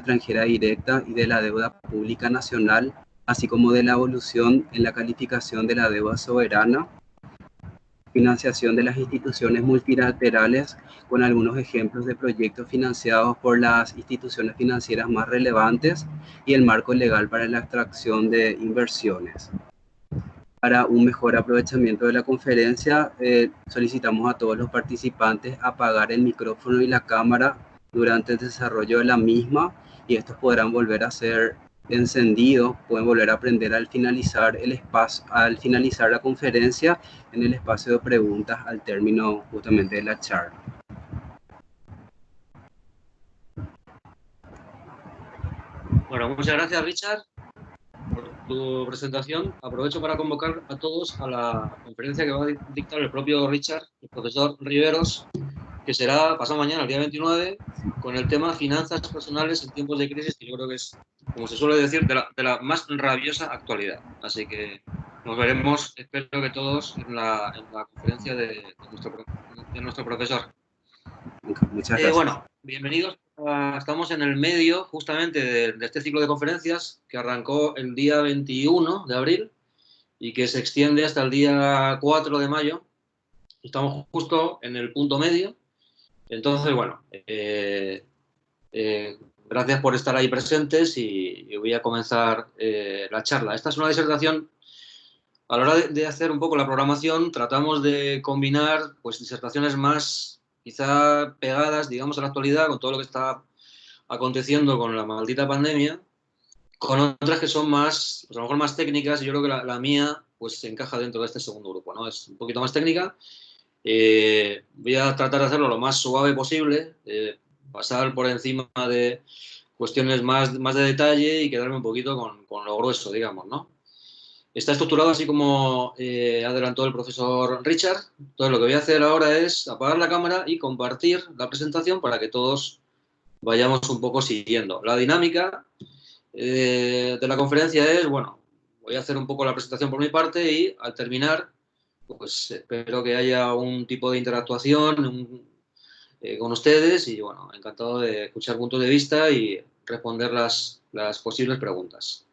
extranjera directa y de la deuda pública nacional, así como de la evolución en la calificación de la deuda soberana, financiación de las instituciones multilaterales, con algunos ejemplos de proyectos financiados por las instituciones financieras más relevantes y el marco legal para la extracción de inversiones. Para un mejor aprovechamiento de la conferencia, solicitamos a todos los participantes apagar el micrófono y la cámara durante el desarrollo de la misma, y estos podrán volver a ser encendidos, pueden volver a aprender al finalizar la conferencia en el espacio de preguntas al término justamente de la charla. Bueno, muchas gracias, Richard, por tu presentación. Aprovecho para convocar a todos a la conferencia que va a dictar el propio Richard, el profesor Riveros, que será pasado mañana, el día 29, con el tema finanzas personales en tiempos de crisis, que yo creo que es, como se suele decir, de la más rabiosa actualidad. Así que nos veremos, espero que todos, en la conferencia de nuestro profesor. Muchas gracias. Bueno, bienvenidos. Estamos en el medio justamente de este ciclo de conferencias que arrancó el día 21 de abril y que se extiende hasta el día 4 de mayo. Estamos justo en el punto medio. Entonces, bueno, gracias por estar ahí presentes y voy a comenzar la charla. Esta es una disertación. A la hora de hacer un poco la programación, tratamos de combinar pues, disertaciones más quizá pegadas, digamos, a la actualidad, con todo lo que está aconteciendo con la maldita pandemia, con otras que son más, pues a lo mejor más técnicas, y yo creo que la mía pues se encaja dentro de este segundo grupo, ¿no? Es un poquito más técnica. Voy a tratar de hacerlo lo más suave posible, pasar por encima de cuestiones más de detalle y quedarme un poquito con lo grueso, digamos, ¿no? Está estructurado así como adelantó el profesor Richard. Entonces lo que voy a hacer ahora es apagar la cámara y compartir la presentación para que todos vayamos un poco siguiendo. La dinámica de la conferencia es, bueno, voy a hacer un poco la presentación por mi parte y al terminar, pues espero que haya un tipo de interactuación con ustedes y, bueno, encantado de escuchar puntos de vista y responder las posibles preguntas.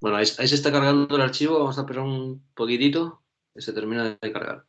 Bueno, ahí se está cargando el archivo, vamos a esperar un poquitito que se termine de cargar.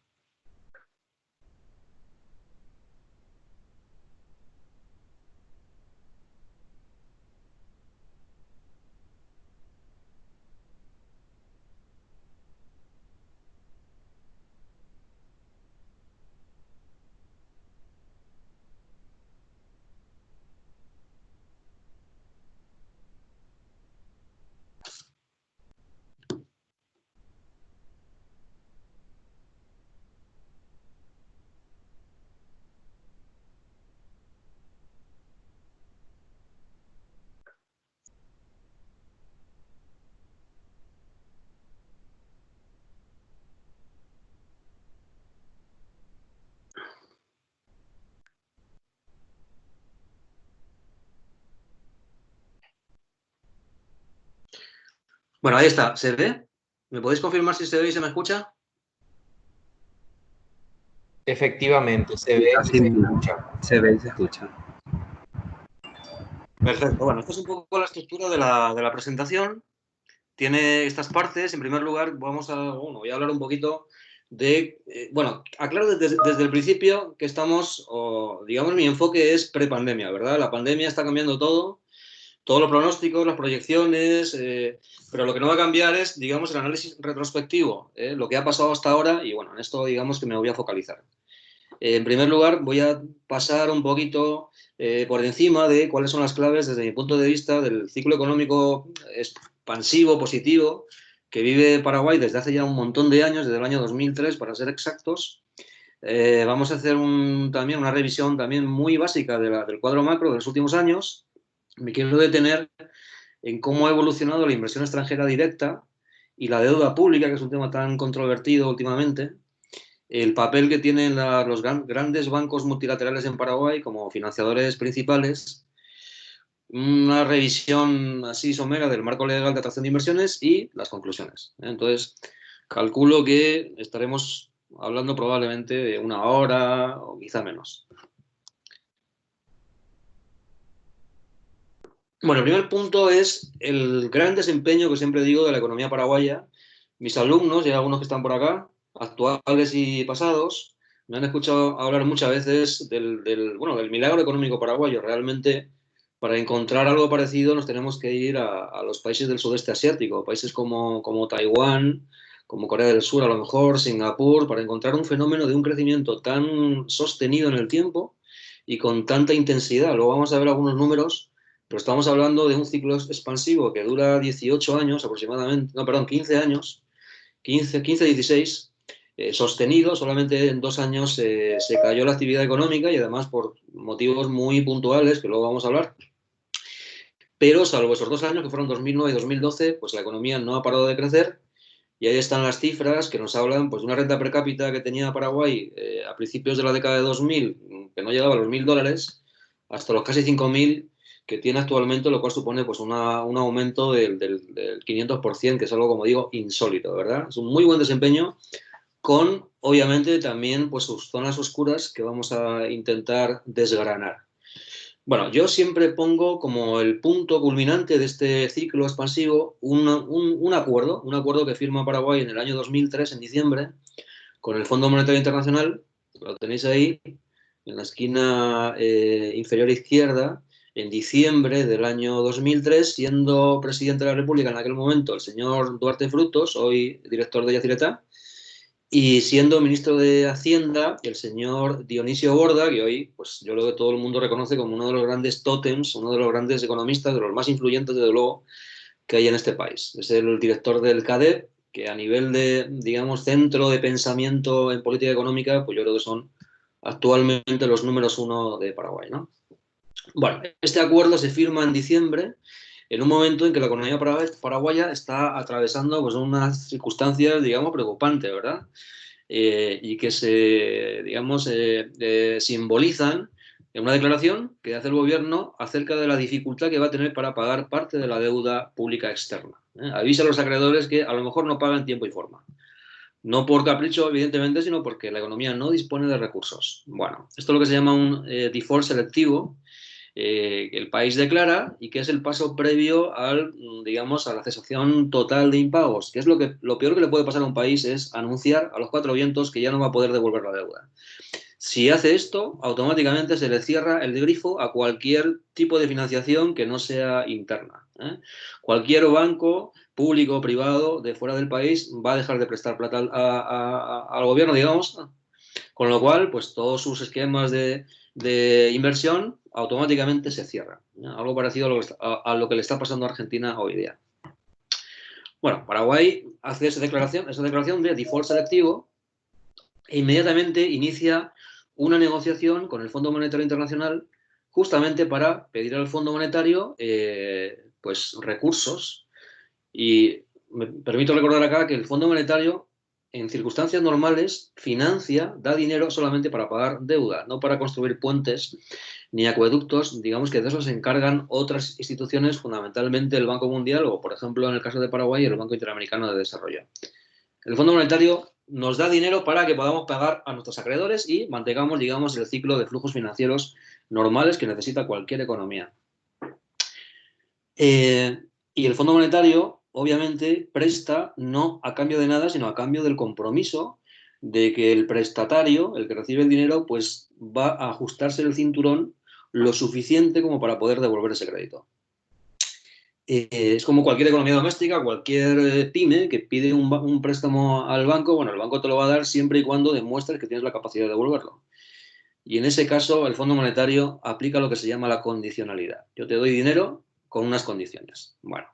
Bueno, ahí está. ¿Se ve? ¿Me podéis confirmar si se ve y se me escucha? Efectivamente, se Y ve y así se mismo, escucha. se ve y se escucha. Perfecto. Bueno, esta es un poco la estructura de la presentación. Tiene estas partes. En primer lugar, voy a hablar un poquito de, bueno, aclaro desde el principio que estamos, digamos, mi enfoque es prepandemia, ¿verdad? La pandemia está cambiando todo, todos los pronósticos, las proyecciones, pero lo que no va a cambiar es, digamos, el análisis retrospectivo, lo que ha pasado hasta ahora, y bueno, en esto, digamos, que me voy a focalizar. En primer lugar, voy a pasar un poquito por encima de cuáles son las claves desde mi punto de vista del ciclo económico expansivo, positivo, que vive Paraguay desde hace ya un montón de años, desde el año 2003 para ser exactos. Vamos a hacer también una revisión también muy básica del cuadro macro de los últimos años. Me quiero detener en cómo ha evolucionado la inversión extranjera directa y la deuda pública, que es un tema tan controvertido últimamente, el papel que tienen los grandes bancos multilaterales en Paraguay como financiadores principales, una revisión así somera del marco legal de atracción de inversiones y las conclusiones. Entonces, calculo que estaremos hablando probablemente de 1 hora o quizá menos. Bueno, el primer punto es el gran desempeño que siempre digo de la economía paraguaya. Mis alumnos, y hay algunos que están por acá, actuales y pasados, me han escuchado hablar muchas veces del milagro económico paraguayo. Realmente, para encontrar algo parecido, nos tenemos que ir a los países del sudeste asiático, países como Taiwán, como Corea del Sur, a lo mejor, Singapur, para encontrar un fenómeno de un crecimiento tan sostenido en el tiempo y con tanta intensidad. Luego vamos a ver algunos números, pero estamos hablando de un ciclo expansivo que dura 18 años aproximadamente, no, perdón, 15 años, 15 16, sostenido. Solamente en 2 años se cayó la actividad económica y además por motivos muy puntuales que luego vamos a hablar. Pero salvo esos 2 años, que fueron 2009 y 2012, pues la economía no ha parado de crecer. Y ahí están las cifras que nos hablan, pues, de una renta per cápita que tenía Paraguay a principios de la década de 2000, que no llegaba a los $1.000, hasta los casi 5.000 que tiene actualmente, lo cual supone pues un aumento del 500%, que es algo, como digo, insólito, ¿verdad? Es un muy buen desempeño, con, obviamente, también pues sus zonas oscuras que vamos a intentar desgranar. Bueno, yo siempre pongo como el punto culminante de este ciclo expansivo un acuerdo que firma Paraguay en el año 2003, en diciembre, con el Fondo Monetario Internacional. Lo tenéis ahí, en la esquina inferior izquierda, en diciembre del año 2003, siendo presidente de la República en aquel momento el señor Duarte Frutos, hoy director de Yacyretá, y siendo ministro de Hacienda el señor Dionisio Borda, que hoy pues yo creo que todo el mundo reconoce como uno de los grandes tótems, uno de los grandes economistas, de los más influyentes, desde luego, que hay en este país. Es el director del CADEP, que a nivel de, digamos, centro de pensamiento en política económica, pues yo creo que son actualmente los números 1 de Paraguay, ¿no? Bueno, este acuerdo se firma en diciembre, en un momento en que la economía paraguaya está atravesando pues unas circunstancias, digamos, preocupantes, ¿verdad? Y que digamos, simbolizan en una declaración que hace el gobierno acerca de la dificultad que va a tener para pagar parte de la deuda pública externa. Avisa a los acreedores que a lo mejor no pagan tiempo y forma. No por capricho, evidentemente, sino porque la economía no dispone de recursos. Bueno, esto es lo que se llama un default selectivo, que el país declara y que es el paso previo digamos, a la cesación total de impagos, que es lo peor que le puede pasar a un país, es anunciar a los cuatro vientos que ya no va a poder devolver la deuda. Si hace esto, automáticamente se le cierra el grifo a cualquier tipo de financiación que no sea interna. Cualquier banco, público o privado, de fuera del país va a dejar de prestar plata al gobierno, digamos, con lo cual, pues todos sus esquemas de inversión automáticamente se cierran. Algo parecido a lo que le está pasando a Argentina hoy día. Bueno, Paraguay hace esa declaración de default selectivo e inmediatamente inicia una negociación con el Fondo Monetario Internacional, justamente para pedir al Fondo Monetario pues recursos. Y me permito recordar acá que el Fondo Monetario en circunstancias normales, financia, da dinero solamente para pagar deuda, no para construir puentes ni acueductos, digamos que de eso se encargan otras instituciones, fundamentalmente el Banco Mundial o, por ejemplo, en el caso de Paraguay, el Banco Interamericano de Desarrollo. El Fondo Monetario nos da dinero para que podamos pagar a nuestros acreedores y mantengamos, digamos, el ciclo de flujos financieros normales que necesita cualquier economía. Y el Fondo Monetario, obviamente, presta no a cambio de nada, sino a cambio del compromiso de que el prestatario, el que recibe el dinero, pues va a ajustarse el cinturón lo suficiente como para poder devolver ese crédito. Es como cualquier economía doméstica, cualquier pyme que pide un préstamo al banco, bueno, el banco te lo va a dar siempre y cuando demuestres que tienes la capacidad de devolverlo. Y en ese caso, el Fondo Monetario aplica lo que se llama la condicionalidad. Yo te doy dinero con unas condiciones. Bueno,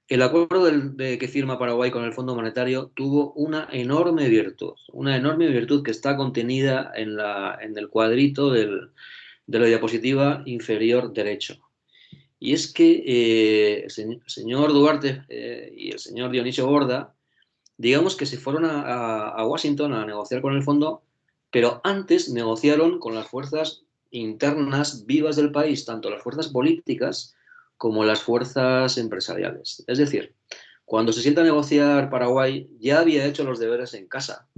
el acuerdo que firma Paraguay con el Fondo Monetario tuvo una enorme virtud que está contenida en el cuadrito de la diapositiva inferior derecho. Y es que el señor Duarte y el señor Dionisio Borda, digamos que se fueron a Washington a negociar con el fondo, pero antes negociaron con las fuerzas internas vivas del país, tanto las fuerzas políticas como las fuerzas empresariales. Es decir, cuando se sienta a negociar Paraguay, ya había hecho los deberes en casa.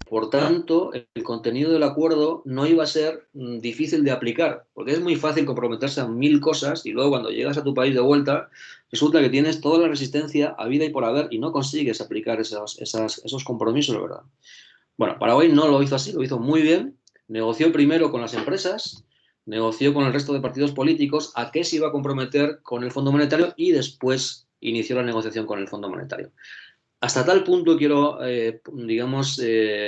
Por tanto, el contenido del acuerdo no iba a ser difícil de aplicar, porque es muy fácil comprometerse a 1000 cosas y luego cuando llegas a tu país de vuelta, resulta que tienes toda la resistencia habida y por haber y no consigues aplicar esos compromisos, ¿verdad? Bueno, Paraguay no lo hizo así, lo hizo muy bien. Negoció primero con las empresas, negoció con el resto de partidos políticos a qué se iba a comprometer con el Fondo Monetario y después inició la negociación con el Fondo Monetario. Hasta tal punto quiero, digamos,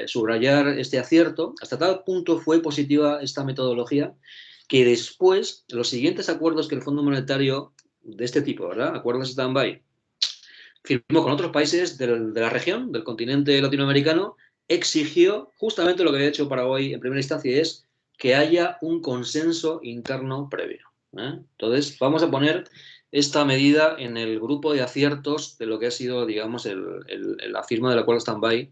subrayar este acierto, hasta tal punto fue positiva esta metodología, que después los siguientes acuerdos que el Fondo Monetario de este tipo, ¿verdad? Acuerdos stand-by, firmó con otros países de la región, del continente latinoamericano, exigió justamente lo que había hecho Paraguay en primera instancia, es que haya un consenso interno previo. Entonces, vamos a poner esta medida en el grupo de aciertos de lo que ha sido, digamos, la firma del acuerdo stand-by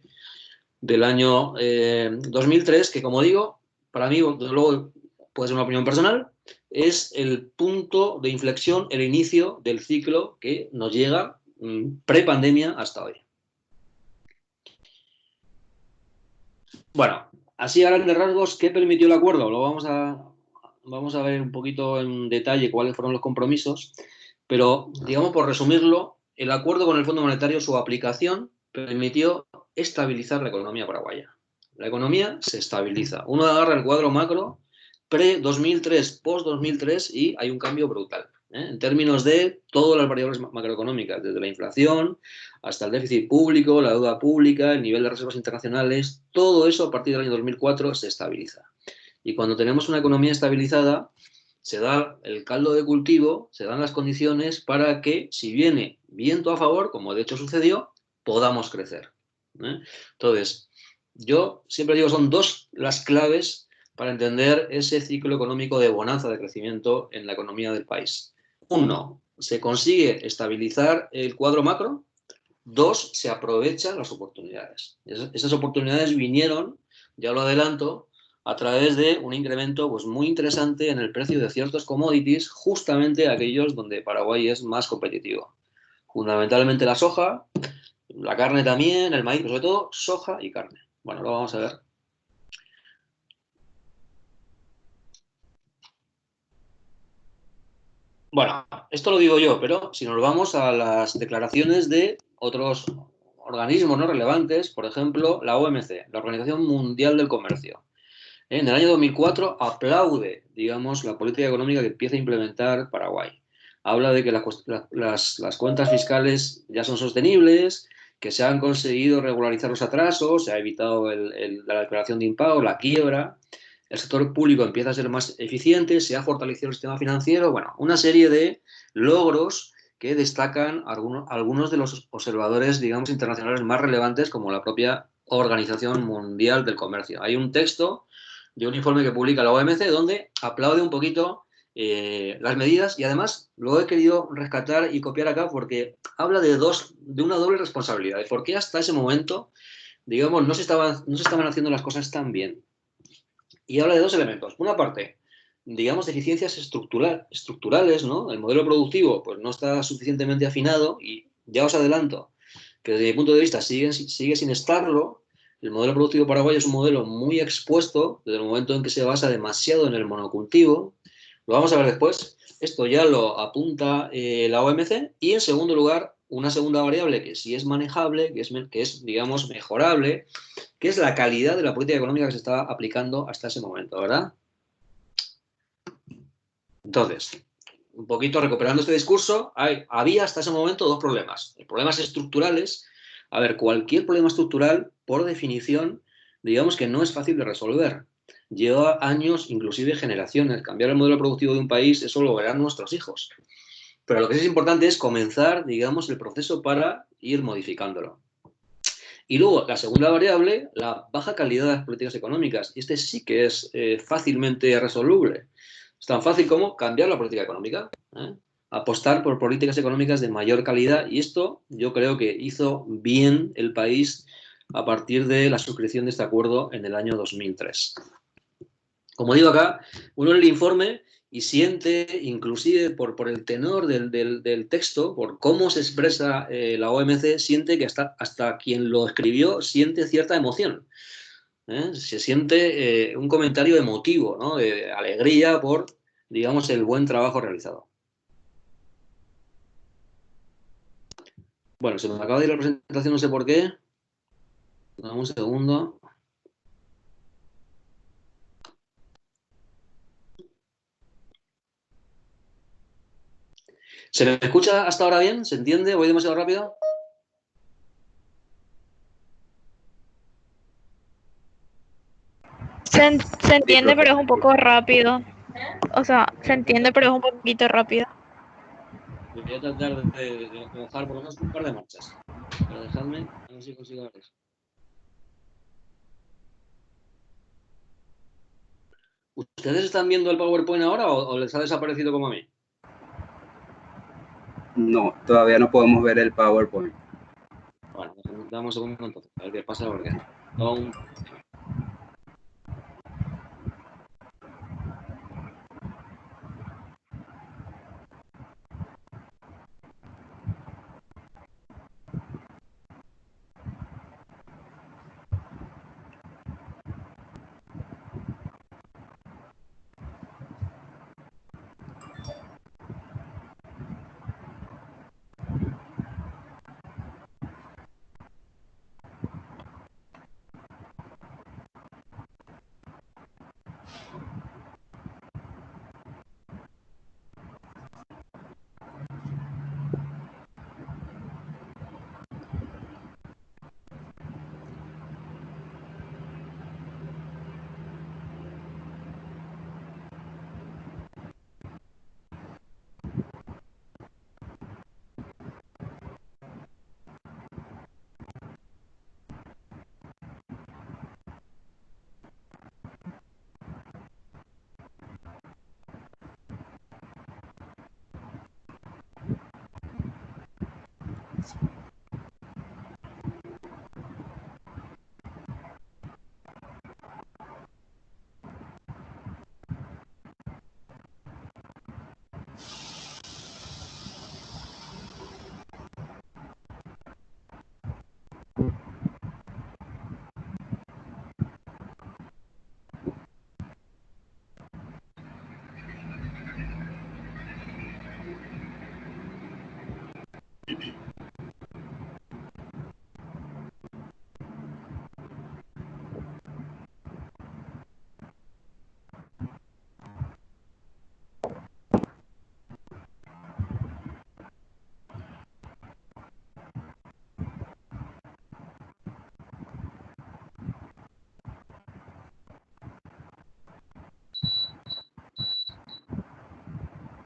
del año 2003, que, como digo, para mí, desde luego, puede ser una opinión personal, es el punto de inflexión, el inicio del ciclo que nos llega pre-pandemia hasta hoy. Bueno, así a grandes rasgos, ¿qué permitió el acuerdo? Lo vamos a ver un poquito en detalle cuáles fueron los compromisos, pero, digamos, por resumirlo, el acuerdo con el Fondo Monetario, su aplicación, permitió estabilizar la economía paraguaya. La economía se estabiliza. Uno agarra el cuadro macro pre-2003, post-2003 y hay un cambio brutal. En términos de todas las variables macroeconómicas, desde la inflación hasta el déficit público, la deuda pública, el nivel de reservas internacionales, todo eso a partir del año 2004 se estabiliza. Y cuando tenemos una economía estabilizada, se da el caldo de cultivo, se dan las condiciones para que, si viene viento a favor, como de hecho sucedió, podamos crecer. Entonces, yo siempre digo, son dos las claves para entender ese ciclo económico de bonanza, de crecimiento en la economía del país. Uno, se consigue estabilizar el cuadro macro. Dos, se aprovechan las oportunidades. Esas oportunidades vinieron, ya lo adelanto, a través de un incremento pues, muy interesante en el precio de ciertos commodities, justamente aquellos donde Paraguay es más competitivo. Fundamentalmente la soja, la carne también, el maíz, pero sobre todo soja y carne. Bueno, lo vamos a ver. Bueno, esto lo digo yo, pero si nos vamos a las declaraciones de otros organismos no relevantes, por ejemplo, la OMC, la Organización Mundial del Comercio, en el año 2004 aplaude, digamos, la política económica que empieza a implementar Paraguay. Habla de que las cuentas fiscales ya son sostenibles, que se han conseguido regularizar los atrasos, se ha evitado la declaración de impago, la quiebra, el sector público empieza a ser más eficiente, se ha fortalecido el sistema financiero, bueno, una serie de logros que destacan algunos de los observadores, digamos, internacionales más relevantes, como la propia Organización Mundial del Comercio. Hay un texto de un informe que publica la OMC donde aplaude un poquito las medidas, y además lo he querido rescatar y copiar acá porque habla de una doble responsabilidad, de por qué hasta ese momento, digamos, no se estaban haciendo las cosas tan bien. Y habla de dos elementos. Una parte, digamos, deficiencias estructurales, ¿no? El modelo productivo pues, no está suficientemente afinado y ya os adelanto que desde mi punto de vista sigue sin estarlo. El modelo productivo paraguayo es un modelo muy expuesto desde el momento en que se basa demasiado en el monocultivo. Lo vamos a ver después. Esto ya lo apunta la OMC. Y en segundo lugar, una segunda variable que sí es manejable, que es, digamos, mejorable, que es la calidad de la política económica que se está aplicando hasta ese momento, ¿verdad? Entonces, un poquito recuperando este discurso, había hasta ese momento dos problemas. Problemas estructurales. A ver, cualquier problema estructural, por definición, digamos que no es fácil de resolver. Lleva años, inclusive generaciones. Cambiar el modelo productivo de un país, eso lo verán nuestros hijos. Pero lo que sí es importante es comenzar, digamos, el proceso para ir modificándolo. Y luego, la segunda variable, la baja calidad de las políticas económicas. Y este sí que es fácilmente resoluble. Es tan fácil como cambiar la política económica, apostar por políticas económicas de mayor calidad. Y esto yo creo que hizo bien el país a partir de la suscripción de este acuerdo en el año 2003. Como digo acá, uno en el informe y siente, inclusive por el tenor del texto, por cómo se expresa la OMC, siente que hasta quien lo escribió siente cierta emoción. Se siente un comentario emotivo, ¿no? De alegría por, digamos, el buen trabajo realizado. Bueno, se me acaba de ir la presentación, no sé por qué. Dame un segundo. ¿Se me escucha hasta ahora bien? ¿Se entiende? ¿Voy demasiado rápido? Se entiende, pero es un poco rápido. O sea, se entiende, pero es un poquito rápido. Voy a tratar de bajar por lo menos un par de marchas. Pero dejadme, a ver si consigo ver eso. ¿Ustedes están viendo el PowerPoint ahora o les ha desaparecido como a mí? No, todavía no podemos ver el PowerPoint. Bueno, damos un segundo entonces, a ver qué pasa, porque aún...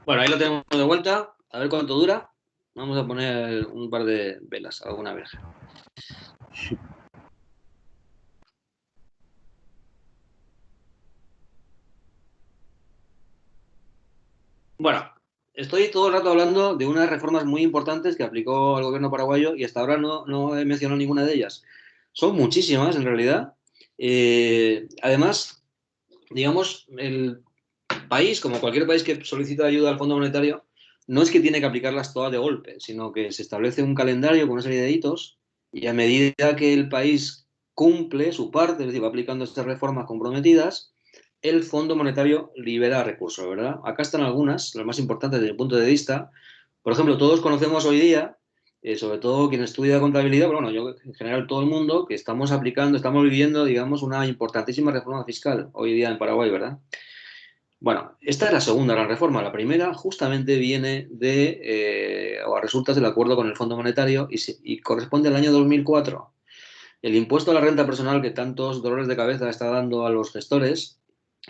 Bueno, ahí lo tenemos de vuelta. A ver cuánto dura. Vamos a poner un par de velas, alguna vez. Bueno, estoy todo el rato hablando de unas reformas muy importantes que aplicó el gobierno paraguayo y hasta ahora no he mencionado ninguna de ellas. Son muchísimas, en realidad. Además, digamos, el país, como cualquier país que solicita ayuda al Fondo Monetario, no es que tiene que aplicarlas todas de golpe, sino que se establece un calendario con una serie de hitos y a medida que el país cumple su parte, es decir, va aplicando estas reformas comprometidas, el Fondo Monetario libera recursos, ¿verdad? Acá están algunas, las más importantes desde mi punto de vista. Por ejemplo, todos conocemos hoy día, sobre todo quien estudia contabilidad, pero bueno, yo en general todo el mundo, que estamos viviendo, digamos, una importantísima reforma fiscal hoy día en Paraguay, ¿verdad? Bueno, esta es la segunda gran reforma. La primera justamente viene o resulta del acuerdo con el Fondo Monetario y corresponde al año 2004. El impuesto a la renta personal que tantos dolores de cabeza está dando a los gestores,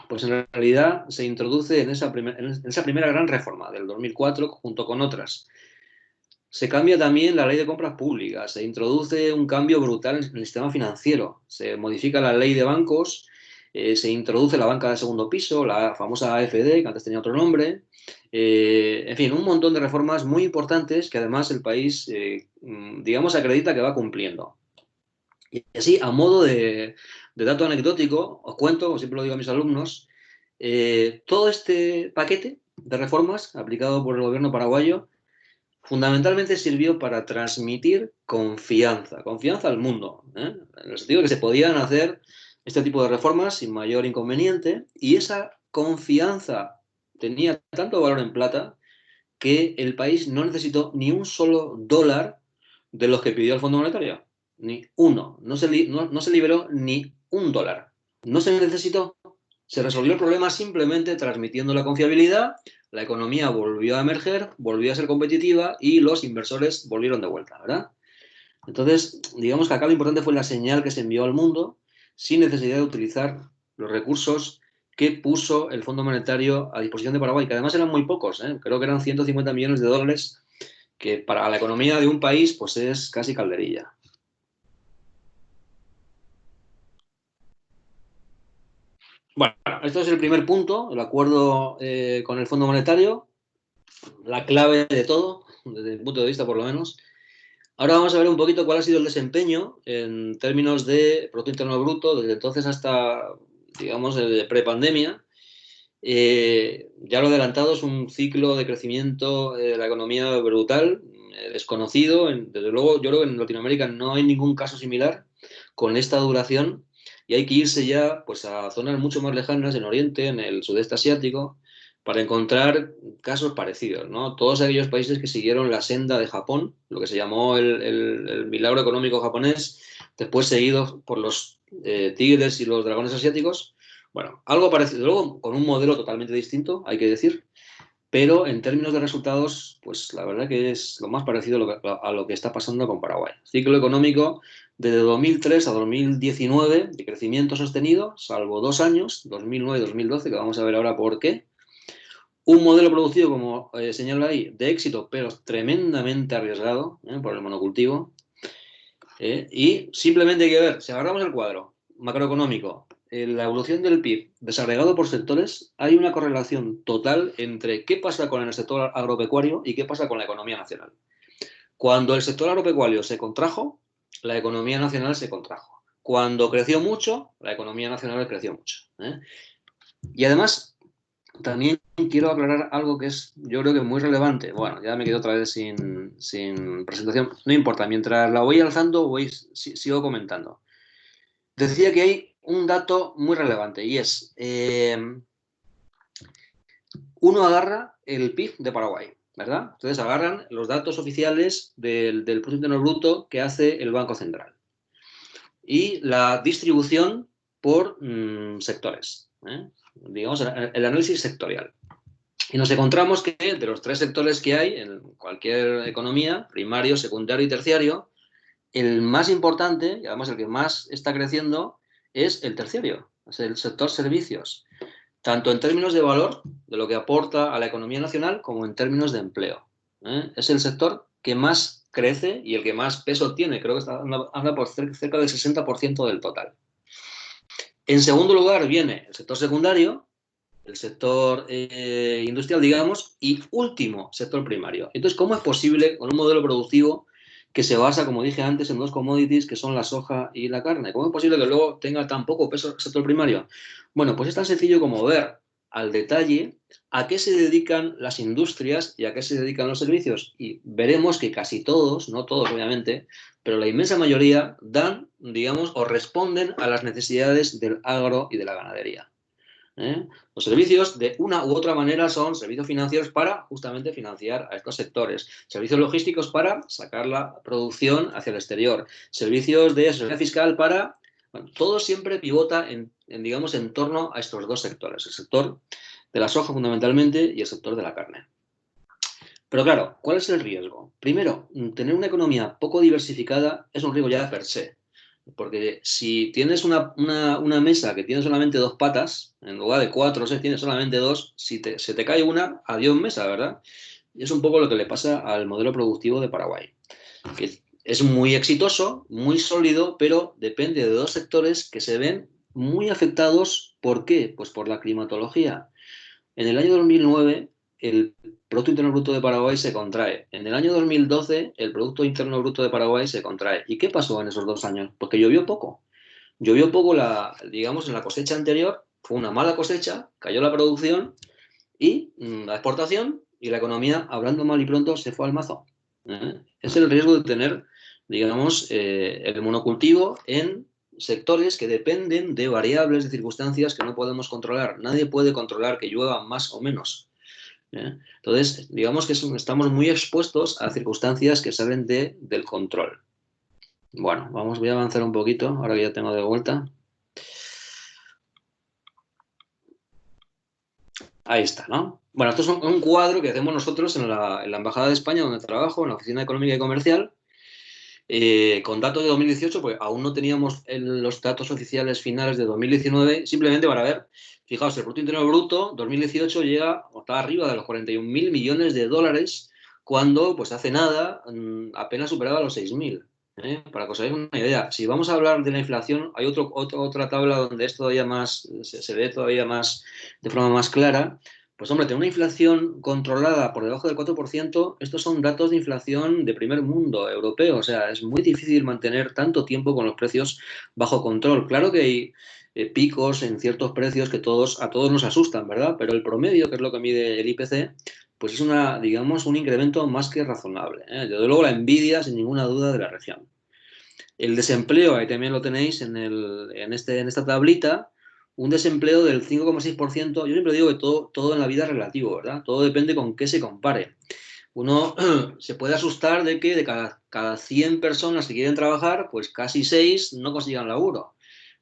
pues en realidad se introduce en esa primera gran reforma del 2004 junto con otras. Se cambia también la ley de compras públicas, se introduce un cambio brutal en el sistema financiero, se modifica la ley de bancos, se introduce la banca de segundo piso, la famosa AFD, que antes tenía otro nombre, en fin, un montón de reformas muy importantes que además el país, digamos, acredita que va cumpliendo. Y así, a modo de dato anecdótico, os cuento, como siempre lo digo a mis alumnos, todo este paquete de reformas aplicado por el gobierno paraguayo fundamentalmente sirvió para transmitir confianza al mundo, ¿eh? En el sentido de que se podían hacer este tipo de reformas sin mayor inconveniente y esa confianza tenía tanto valor en plata que el país no necesitó ni un solo dólar de los que pidió el Fondo Monetario. Ni uno. No se liberó ni un dólar. No se necesitó. Se resolvió el problema simplemente transmitiendo la confiabilidad, la economía volvió a emerger, volvió a ser competitiva y los inversores volvieron de vuelta, ¿verdad? Entonces, digamos que acá lo importante fue la señal que se envió al mundo sin necesidad de utilizar los recursos que puso el Fondo Monetario a disposición de Paraguay, que además eran muy pocos, ¿eh? Creo que eran 150 millones de dólares, que para la economía de un país pues es casi calderilla. Bueno, esto es el primer punto, el acuerdo con el Fondo Monetario, la clave de todo, desde mi punto de vista por lo menos. Ahora vamos a ver un poquito cuál ha sido el desempeño en términos de Producto Interno Bruto desde entonces hasta, digamos, de prepandemia. Ya lo he adelantado, es un ciclo de crecimiento de la economía brutal, desconocido. Desde luego, yo creo que en Latinoamérica no hay ningún caso similar con esta duración y hay que irse ya pues, a zonas mucho más lejanas, en Oriente, en el sudeste asiático, para encontrar casos parecidos, ¿no? Todos aquellos países que siguieron la senda de Japón, lo que se llamó el milagro económico japonés, después seguido por los tigres y los dragones asiáticos. Bueno, algo parecido, luego con un modelo totalmente distinto, hay que decir, pero en términos de resultados, pues la verdad que es lo más parecido a lo que está pasando con Paraguay. Ciclo económico desde 2003 a 2019 de crecimiento sostenido, salvo 2 años, 2009 y 2012, que vamos a ver ahora por qué. Un modelo producido, como señalo ahí, de éxito, pero tremendamente arriesgado por el monocultivo. Y simplemente hay que ver, si agarramos el cuadro macroeconómico, la evolución del PIB desagregado por sectores, hay una correlación total entre qué pasa con el sector agropecuario y qué pasa con la economía nacional. Cuando el sector agropecuario se contrajo, la economía nacional se contrajo. Cuando creció mucho, la economía nacional creció mucho. Y además, también quiero aclarar algo que es, yo creo que muy relevante. Bueno, ya me quedo otra vez sin presentación. No importa, mientras la voy alzando, sigo comentando. Decía que hay un dato muy relevante y es, uno agarra el PIB de Paraguay, ¿verdad? Entonces agarran los datos oficiales del Producto Interno Bruto que hace el Banco Central y la distribución por sectores, digamos, el análisis sectorial. Y nos encontramos que de los 3 sectores que hay en cualquier economía, primario, secundario y terciario, el más importante, y además el que más está creciendo, es el terciario, es el sector servicios, tanto en términos de valor, de lo que aporta a la economía nacional, como en términos de empleo. Es el sector que más crece y el que más peso tiene, creo que anda por cerca del 60% del total. En segundo lugar viene el sector secundario, el sector industrial, digamos, y último, sector primario. Entonces, ¿cómo es posible con un modelo productivo que se basa, como dije antes, en dos commodities que son la soja y la carne? ¿Cómo es posible que luego tenga tan poco peso el sector primario? Bueno, pues es tan sencillo como ver al detalle a qué se dedican las industrias y a qué se dedican los servicios. Y veremos que casi todos, no todos obviamente, pero la inmensa mayoría dan, digamos, o responden a las necesidades del agro y de la ganadería. Los servicios, de una u otra manera, son servicios financieros para justamente financiar a estos sectores, servicios logísticos para sacar la producción hacia el exterior, servicios de asesoría fiscal para... Bueno, todo siempre pivota digamos, en torno a estos dos sectores, el sector de la soja fundamentalmente y el sector de la carne. Pero claro, ¿cuál es el riesgo? Primero, tener una economía poco diversificada es un riesgo ya per se. Porque si tienes una mesa que tiene solamente dos patas, en lugar de 4 o 6 tienes solamente dos, si se te cae una, adiós mesa, ¿verdad? Y es un poco lo que le pasa al modelo productivo de Paraguay, que es muy exitoso, muy sólido, pero depende de dos sectores que se ven muy afectados. ¿Por qué? Pues por la climatología. En el año 2009, el Producto Interno Bruto de Paraguay se contrae. En el año 2012, el Producto Interno Bruto de Paraguay se contrae. ¿Y qué pasó en esos 2 años? Porque llovió poco. Llovió poco, digamos, en la cosecha anterior, fue una mala cosecha, cayó la producción y la exportación y la economía, hablando mal y pronto, se fue al mazo. Es el riesgo de tener, digamos, el monocultivo en sectores que dependen de variables, de circunstancias que no podemos controlar. Nadie puede controlar que llueva más o menos. Entonces, digamos que estamos muy expuestos a circunstancias que salen del control. Bueno, voy a avanzar un poquito, ahora que ya tengo de vuelta. Ahí está, ¿no? Bueno, esto es un cuadro que hacemos nosotros en la Embajada de España, donde trabajo, en la Oficina Económica y Comercial, con datos de 2018, pues aún no teníamos los datos oficiales finales de 2019, simplemente para ver, fijaos, el Producto Interno Bruto 2018 llega, o está arriba de los 41.000 millones de dólares, cuando pues hace nada apenas superaba los 6.000. Para que os hagáis una idea, si vamos a hablar de la inflación, hay otra tabla donde es todavía más, se ve todavía más, de forma más clara. Pues hombre, tener una inflación controlada por debajo del 4%, estos son datos de inflación de primer mundo europeo. O sea, es muy difícil mantener tanto tiempo con los precios bajo control. Claro que hay picos en ciertos precios que a todos nos asustan, ¿verdad? Pero el promedio, que es lo que mide el IPC, pues es digamos, un incremento más que razonable. Desde luego la envidia, sin ninguna duda, de la región. El desempleo, ahí también lo tenéis en esta tablita, un desempleo del 5,6%. Yo siempre digo que todo en la vida es relativo, ¿verdad? Todo depende con qué se compare. Uno se puede asustar de que de cada 100 personas que quieren trabajar, pues casi 6 no consigan laburo.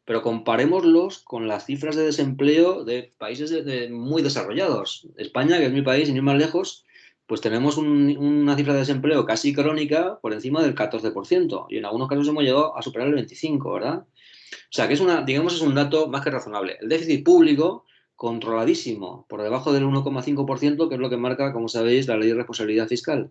Pero comparémoslos con las cifras de desempleo de países muy desarrollados. España, que es mi país, y ni más lejos, pues tenemos una cifra de desempleo casi crónica por encima del 14%, y en algunos casos hemos llegado a superar el 25%, ¿verdad? O sea, que digamos, es un dato más que razonable. El déficit público, controladísimo, por debajo del 1,5%, que es lo que marca, como sabéis, la ley de responsabilidad fiscal.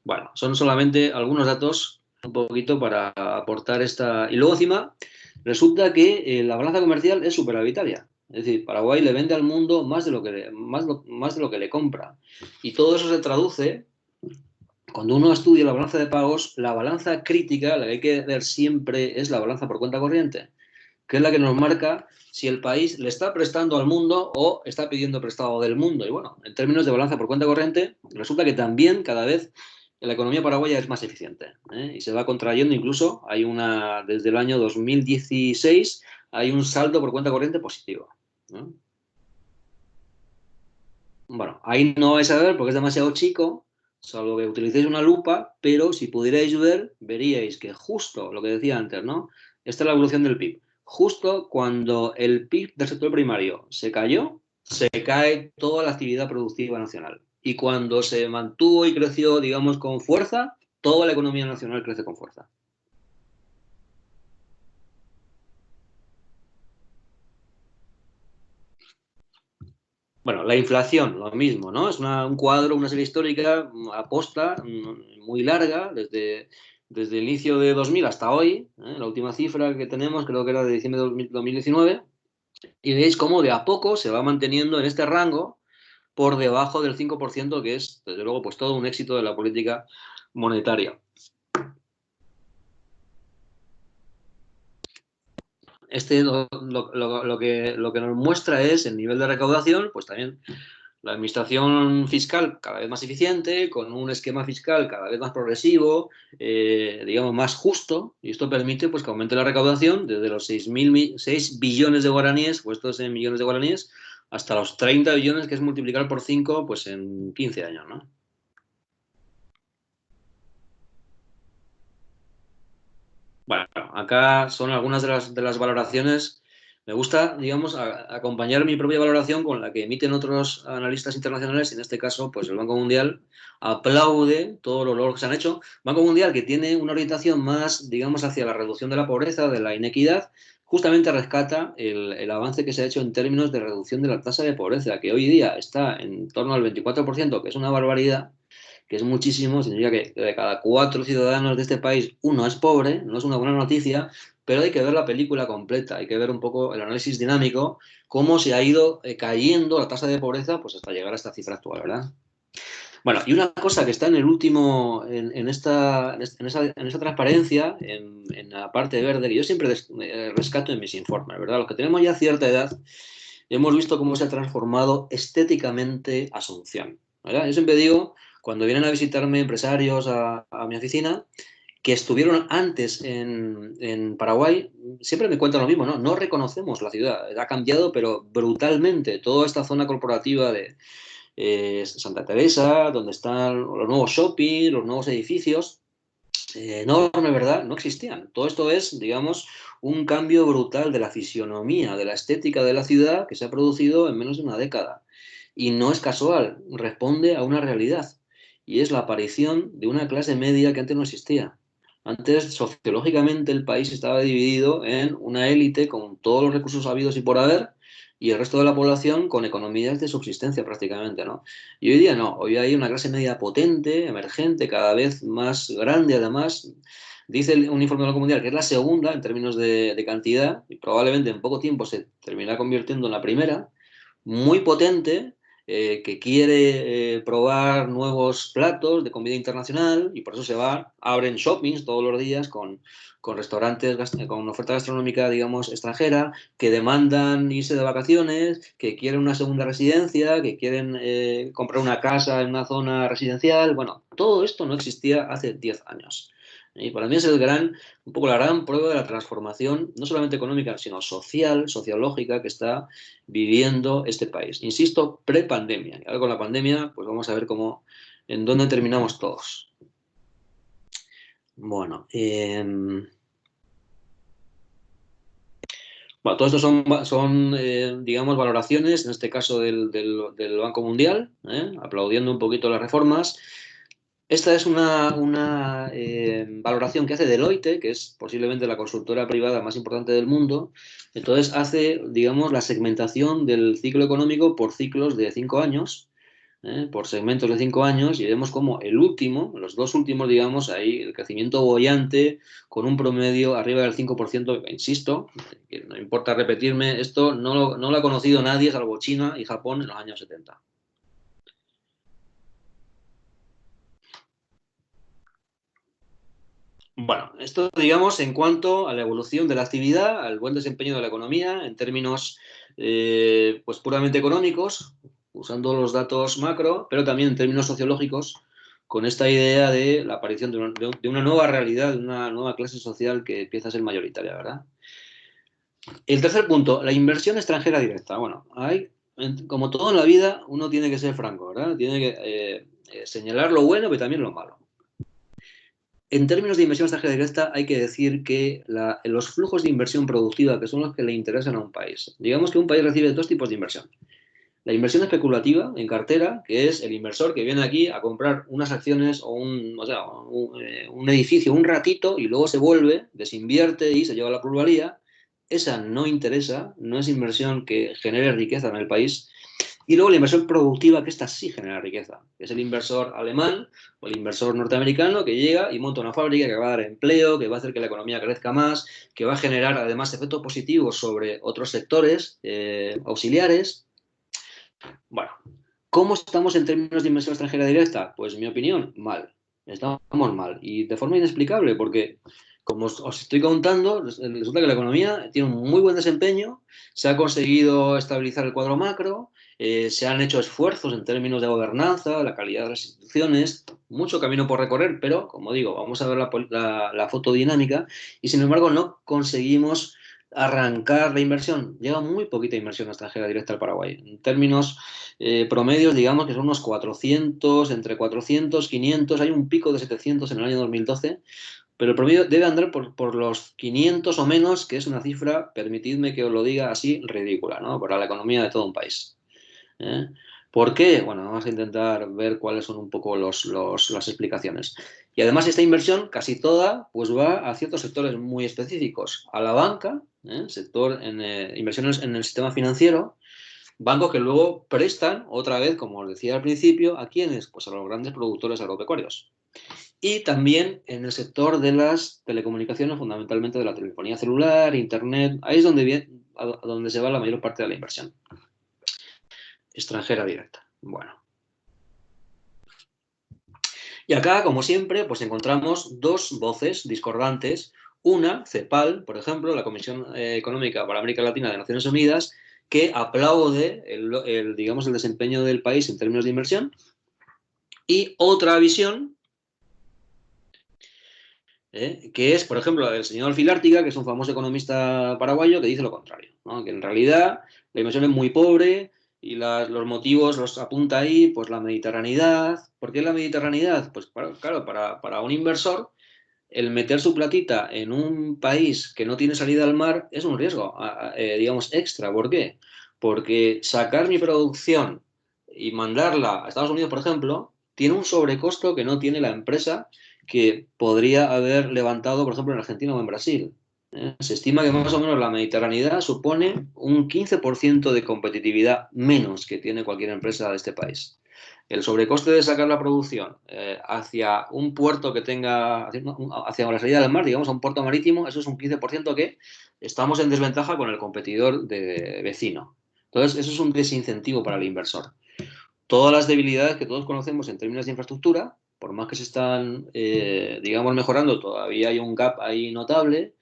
Bueno, son solamente algunos datos un poquito para aportar esta... Y luego encima, resulta que la balanza comercial es superavitaria. Es decir, Paraguay le vende al mundo más de lo que le compra. Y todo eso se traduce, cuando uno estudia la balanza de pagos, la balanza crítica, la que hay que ver siempre, es la balanza por cuenta corriente, que es la que nos marca si el país le está prestando al mundo o está pidiendo prestado del mundo. Y bueno, en términos de balanza por cuenta corriente, resulta que también cada vez la economía paraguaya es más eficiente, y se va contrayendo. Incluso desde el año 2016 hay un saldo por cuenta corriente positivo. Bueno, ahí no vais a ver porque es demasiado chico, salvo que utilicéis una lupa, pero si pudierais ver, veríais que justo lo que decía antes, ¿no? Esta es la evolución del PIB. Justo cuando el PIB del sector primario se cayó, se cae toda la actividad productiva nacional. Y cuando se mantuvo y creció, digamos, con fuerza, toda la economía nacional crece con fuerza. Bueno, la inflación, lo mismo, ¿no? Es un cuadro, una serie histórica aposta, muy larga, desde el inicio de 2000 hasta hoy. La última cifra que tenemos creo que era de diciembre de 2019. Y veis cómo de a poco se va manteniendo en este rango por debajo del 5%, que es, desde luego, pues todo un éxito de la política monetaria. Lo que nos muestra es el nivel de recaudación, pues también la administración fiscal cada vez más eficiente, con un esquema fiscal cada vez más progresivo, digamos, más justo, y esto permite pues, que aumente la recaudación desde los 6 billones de guaraníes, puestos en millones de guaraníes, hasta los 30 billones, que es multiplicar por 5 pues, en 15 años, ¿no? Bueno, acá son algunas de las valoraciones. Me gusta, digamos, acompañar mi propia valoración con la que emiten otros analistas internacionales, y en este caso, pues el Banco Mundial aplaude todos los logros que se han hecho. Banco Mundial, que tiene una orientación más, digamos, hacia la reducción de la pobreza, de la inequidad, justamente rescata el avance que se ha hecho en términos de reducción de la tasa de pobreza, que hoy día está en torno al 24%, que es una barbaridad, que es muchísimo. Significa que de cada 4 ciudadanos de este país, uno es pobre. No es una buena noticia, pero hay que ver la película completa, hay que ver un poco el análisis dinámico, cómo se ha ido cayendo la tasa de pobreza pues hasta llegar a esta cifra actual, ¿verdad? Bueno, y una cosa que está en el último, en esa transparencia, en la parte verde, que yo siempre rescato en mis informes, ¿verdad? Los que tenemos ya cierta edad, hemos visto cómo se ha transformado estéticamente Asunción, ¿verdad? Yo siempre digo, cuando vienen a visitarme empresarios a mi oficina, que estuvieron antes en Paraguay, siempre me cuentan lo mismo, ¿no? No reconocemos la ciudad, ha cambiado, pero brutalmente. Toda esta zona corporativa de Santa Teresa, donde están los nuevos shopping, los nuevos edificios, enorme, ¿verdad? No existían. Todo esto es, digamos, un cambio brutal de la fisionomía, de la estética de la ciudad que se ha producido en menos de una década. Y no es casual, responde a una realidad. Y es la aparición de una clase media que antes no existía. Antes, sociológicamente, el país estaba dividido en una élite con todos los recursos habidos y por haber, y el resto de la población con economías de subsistencia prácticamente, ¿no? Y hoy día no, hoy hay una clase media potente, emergente, cada vez más grande además. Dice un informe del Banco Mundial que es la segunda en términos de cantidad, y probablemente en poco tiempo se terminará convirtiendo en la primera, muy potente, que quiere probar nuevos platos de comida internacional, y por eso se va, abren shoppings todos los días con restaurantes, con oferta gastronómica, digamos, extranjera, que demandan irse de vacaciones, que quieren una segunda residencia, que quieren comprar una casa en una zona residencial. Bueno, todo esto no existía hace 10 años. Y para mí es un poco la gran prueba de la transformación, no solamente económica, sino social, sociológica, que está viviendo este país. Insisto, pre-pandemia. Y ahora con la pandemia, pues vamos a ver en dónde terminamos todos. Bueno, bueno, todo esto son digamos, valoraciones, en este caso del Banco Mundial, aplaudiendo un poquito las reformas. Esta es una valoración que hace Deloitte, que es posiblemente la consultora privada más importante del mundo. Entonces hace, digamos, la segmentación del ciclo económico por ciclos de 5 años, por segmentos de 5 años, y vemos como los dos últimos, digamos, ahí el crecimiento boyante con un promedio arriba del 5%, insisto, que no importa repetirme, esto no lo ha conocido nadie salvo China y Japón en los años 70. Bueno, esto, digamos, en cuanto a la evolución de la actividad, al buen desempeño de la economía, en términos pues puramente económicos, usando los datos macro, pero también en términos sociológicos, con esta idea de la aparición de una nueva realidad, de una nueva clase social que empieza a ser mayoritaria, ¿verdad? El tercer punto, la inversión extranjera directa. Bueno, como todo en la vida, uno tiene que ser franco, ¿verdad? Tiene que señalar lo bueno, pero también lo malo. En términos de inversión extranjera directa, hay que decir que los flujos de inversión productiva, que son los que le interesan a un país, digamos que un país recibe dos tipos de inversión. La inversión especulativa en cartera, que es el inversor que viene aquí a comprar unas acciones o un edificio un ratito y luego se vuelve, desinvierte y se lleva la plusvalía. Esa no interesa, no es inversión que genere riqueza en el país. Y luego la inversión productiva, que esta sí genera riqueza, que es el inversor alemán o el inversor norteamericano que llega y monta una fábrica que va a dar empleo, que va a hacer que la economía crezca más, que va a generar además efectos positivos sobre otros sectores auxiliares. Bueno, ¿cómo estamos en términos de inversión extranjera directa? Pues, en mi opinión, mal. Estamos mal. Y de forma inexplicable, porque, como os estoy contando, resulta que la economía tiene un muy buen desempeño, se ha conseguido estabilizar el cuadro macro, se han hecho esfuerzos en términos de gobernanza, la calidad de las instituciones, mucho camino por recorrer, pero, como digo, vamos a ver la foto dinámica y, sin embargo, no conseguimos arrancar la inversión. Llega muy poquita inversión extranjera directa al Paraguay. En términos promedios, digamos que son unos 400, entre 400, 500, hay un pico de 700 en el año 2012, pero el promedio debe andar por los 500 o menos, que es una cifra, permitidme que os lo diga así, ridícula, ¿no? Para la economía de todo un país. ¿Eh? ¿Por qué? Bueno, vamos a intentar ver cuáles son un poco las explicaciones. Y además esta inversión, casi toda, pues va a ciertos sectores muy específicos. A la banca, sector en inversiones en el sistema financiero, bancos que luego prestan, otra vez, como os decía al principio, ¿a quiénes? Pues a los grandes productores agropecuarios. Y también en el sector de las telecomunicaciones, fundamentalmente de la telefonía celular, internet, ahí es donde se va la mayor parte de la inversión extranjera directa. Bueno. Y acá, como siempre, pues encontramos dos voces discordantes. Una, CEPAL, por ejemplo, la Comisión Económica para América Latina de Naciones Unidas, que aplaude digamos, el desempeño del país en términos de inversión. Y otra visión, que es, por ejemplo, el señor Filártiga, que es un famoso economista paraguayo, que dice lo contrario, ¿no? Que en realidad la inversión es muy pobre y los motivos los apunta ahí, pues la mediterraneidad. ¿Por qué la mediterraneidad? Pues claro, para un inversor, el meter su platita en un país que no tiene salida al mar es un riesgo, digamos, extra. ¿Por qué? Porque sacar mi producción y mandarla a Estados Unidos, por ejemplo, tiene un sobrecosto que no tiene la empresa que podría haber levantado, por ejemplo, en Argentina o en Brasil. Se estima que más o menos la mediterraneidad supone un 15% de competitividad menos que tiene cualquier empresa de este país. El sobrecoste de sacar la producción hacia un puerto que tenga, hacia la salida del mar, digamos, a un puerto marítimo, eso es un 15% que estamos en desventaja con el competidor vecino. Entonces, eso es un desincentivo para el inversor. Todas las debilidades que todos conocemos en términos de infraestructura, por más que se están, digamos, mejorando, todavía hay un gap ahí notable.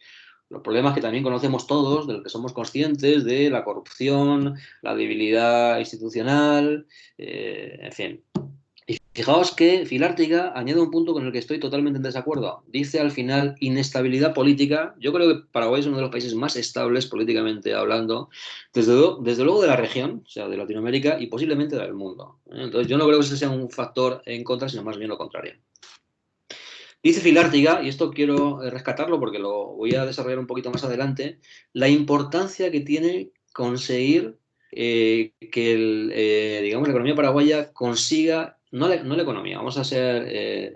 Los problemas que también conocemos todos, de los que somos conscientes, de la corrupción, la debilidad institucional, en fin. Y fijaos que Filártiga añade un punto con el que estoy totalmente en desacuerdo. Dice al final inestabilidad política. Yo creo que Paraguay es uno de los países más estables políticamente hablando, desde luego de la región, o sea, de Latinoamérica y posiblemente del mundo. Entonces yo no creo que ese sea un factor en contra, sino más bien lo contrario. Dice Filártiga, y esto quiero rescatarlo porque lo voy a desarrollar un poquito más adelante, la importancia que tiene conseguir que digamos, la economía paraguaya consiga, no la economía, vamos a ser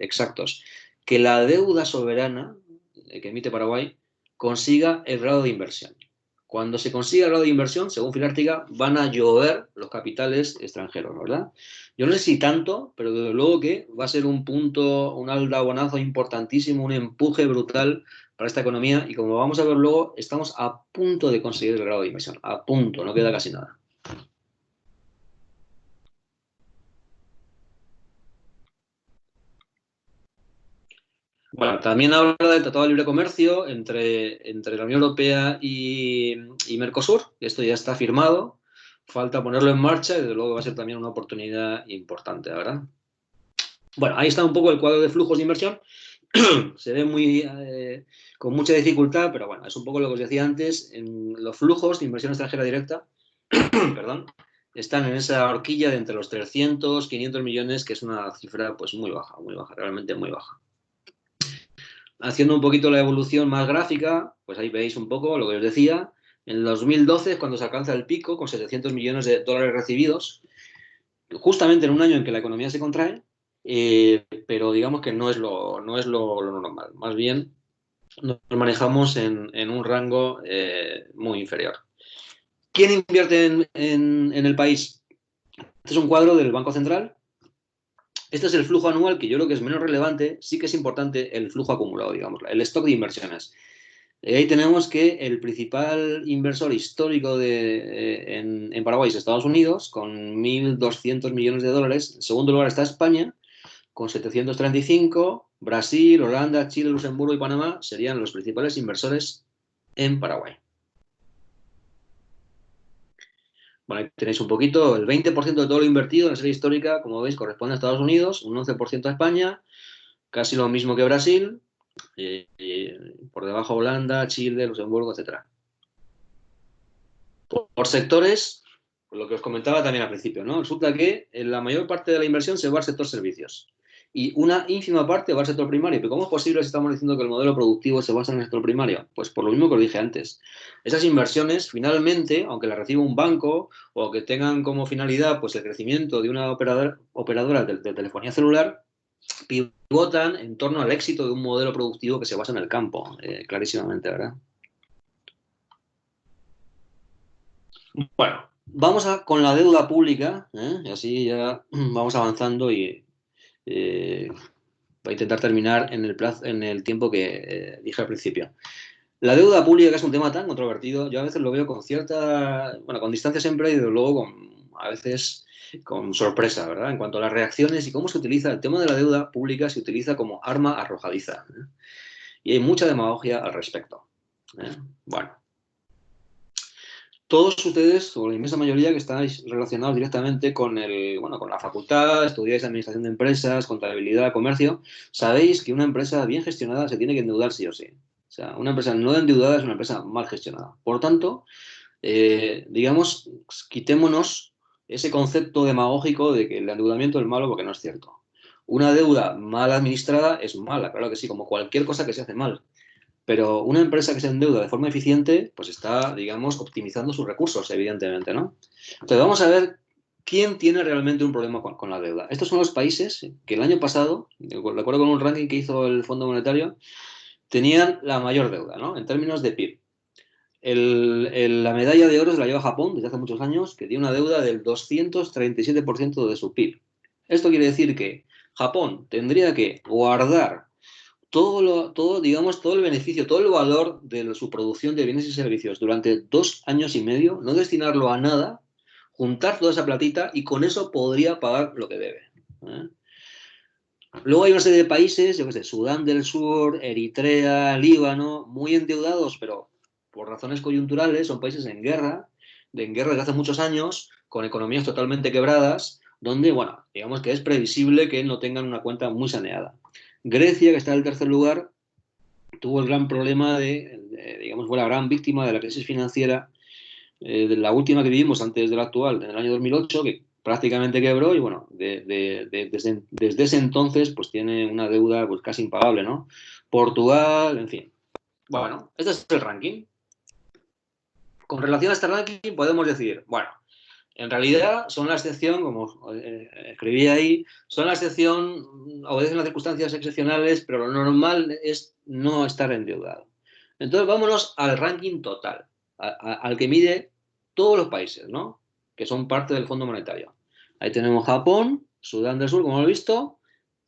exactos, que la deuda soberana que emite Paraguay consiga el grado de inversión. Cuando se consiga el grado de inversión, según Filártiga, van a llover los capitales extranjeros, ¿verdad? Yo no sé si tanto, pero desde luego que va a ser un punto, un aldabonazo importantísimo, un empuje brutal para esta economía y como vamos a ver luego, estamos a punto de conseguir el grado de inversión, a punto, no queda casi nada. Bueno, también habla del Tratado de Libre Comercio entre la Unión Europea y Mercosur. Esto ya está firmado, falta ponerlo en marcha y desde luego va a ser también una oportunidad importante, ¿verdad? Bueno, ahí está un poco el cuadro de flujos de inversión. Se ve con mucha dificultad, pero bueno, es un poco lo que os decía antes. En los flujos de inversión extranjera directa perdón, están en esa horquilla de entre los 300, 500 millones, que es una cifra pues muy baja, realmente muy baja. Haciendo un poquito la evolución más gráfica, pues ahí veis un poco lo que os decía. En el 2012 es cuando se alcanza el pico con 700 millones de dólares recibidos, justamente en un año en que la economía se contrae, pero digamos que no es lo normal. Más bien nos manejamos en un rango muy inferior. ¿Quién invierte en el país? es un cuadro del Banco Central. Este es el flujo anual, que yo creo que es menos relevante. Sí que es importante el flujo acumulado, digamos, el stock de inversiones. Ahí tenemos que el principal inversor histórico en Paraguay es Estados Unidos, con 1.200 millones de dólares. En segundo lugar está España, con 735. Brasil, Holanda, Chile, Luxemburgo y Panamá serían los principales inversores en Paraguay. Bueno, ahí tenéis un poquito, el 20% de todo lo invertido en la serie histórica, como veis, corresponde a Estados Unidos, un 11% a España, casi lo mismo que Brasil, y por debajo Holanda, Chile, Luxemburgo, etc. Por sectores, lo que os comentaba también al principio, ¿no? Resulta que la mayor parte de la inversión se va al sector servicios y una ínfima parte va al sector primario. ¿Pero cómo es posible si estamos diciendo que el modelo productivo se basa en el sector primario? Pues por lo mismo que os dije antes. Esas inversiones, finalmente, aunque las reciba un banco o que tengan como finalidad pues, el crecimiento de una operadora de telefonía celular, pivotan en torno al éxito de un modelo productivo que se basa en el campo, clarísimamente, ¿verdad? Bueno, vamos con la deuda pública, y así ya vamos avanzando y voy a intentar terminar en el tiempo que dije al principio. La deuda pública, que es un tema tan controvertido, yo a veces lo veo con cierta, bueno, con distancia siempre y desde luego a veces con sorpresa, ¿verdad? En cuanto a las reacciones y cómo se utiliza el tema de la deuda pública, se utiliza como arma arrojadiza. Y hay mucha demagogia al respecto. Bueno. Todos ustedes, o la inmensa mayoría que estáis relacionados directamente con la facultad, estudiáis administración de empresas, contabilidad, comercio, sabéis que una empresa bien gestionada se tiene que endeudar sí o sí. O sea, una empresa no endeudada es una empresa mal gestionada. Por tanto, digamos, quitémonos ese concepto demagógico de que el endeudamiento es malo, porque no es cierto. Una deuda mal administrada es mala, claro que sí, como cualquier cosa que se hace mal. Pero una empresa que se endeuda de forma eficiente, pues está, digamos, optimizando sus recursos, evidentemente, ¿no? Entonces, vamos a ver quién tiene realmente un problema con la deuda. Estos son los países que el año pasado, de acuerdo con un ranking que hizo el Fondo Monetario, tenían la mayor deuda, ¿no? En términos de PIB. La medalla de oro se la lleva Japón desde hace muchos años, que tiene una deuda del 237% de su PIB. Esto quiere decir que Japón tendría que guardar todo, digamos, todo el beneficio, todo el valor de su producción de bienes y servicios durante 2 años y medio, no destinarlo a nada, juntar toda esa platita y con eso podría pagar lo que debe. Luego hay una serie de países, yo qué sé, Sudán del Sur, Eritrea, Líbano, muy endeudados, pero por razones coyunturales, son países en guerra desde hace muchos años, con economías totalmente quebradas, donde, bueno, digamos que es previsible que no tengan una cuenta muy saneada. Grecia, que está en el tercer lugar, tuvo el gran problema digamos, fue la gran víctima de la crisis financiera, de la última que vivimos antes de la actual, en el año 2008, que prácticamente quebró y, bueno, desde ese entonces, pues tiene una deuda pues casi impagable, ¿no? Portugal, en fin. Bueno, este es el ranking. Con relación a este ranking podemos decir, bueno, en realidad son la excepción, como escribí ahí, son la excepción, obedecen a circunstancias excepcionales, pero lo normal es no estar endeudado. Entonces vámonos al ranking total, al que mide todos los países, ¿no? Que son parte del Fondo Monetario. Ahí tenemos Japón, Sudán del Sur, como hemos visto.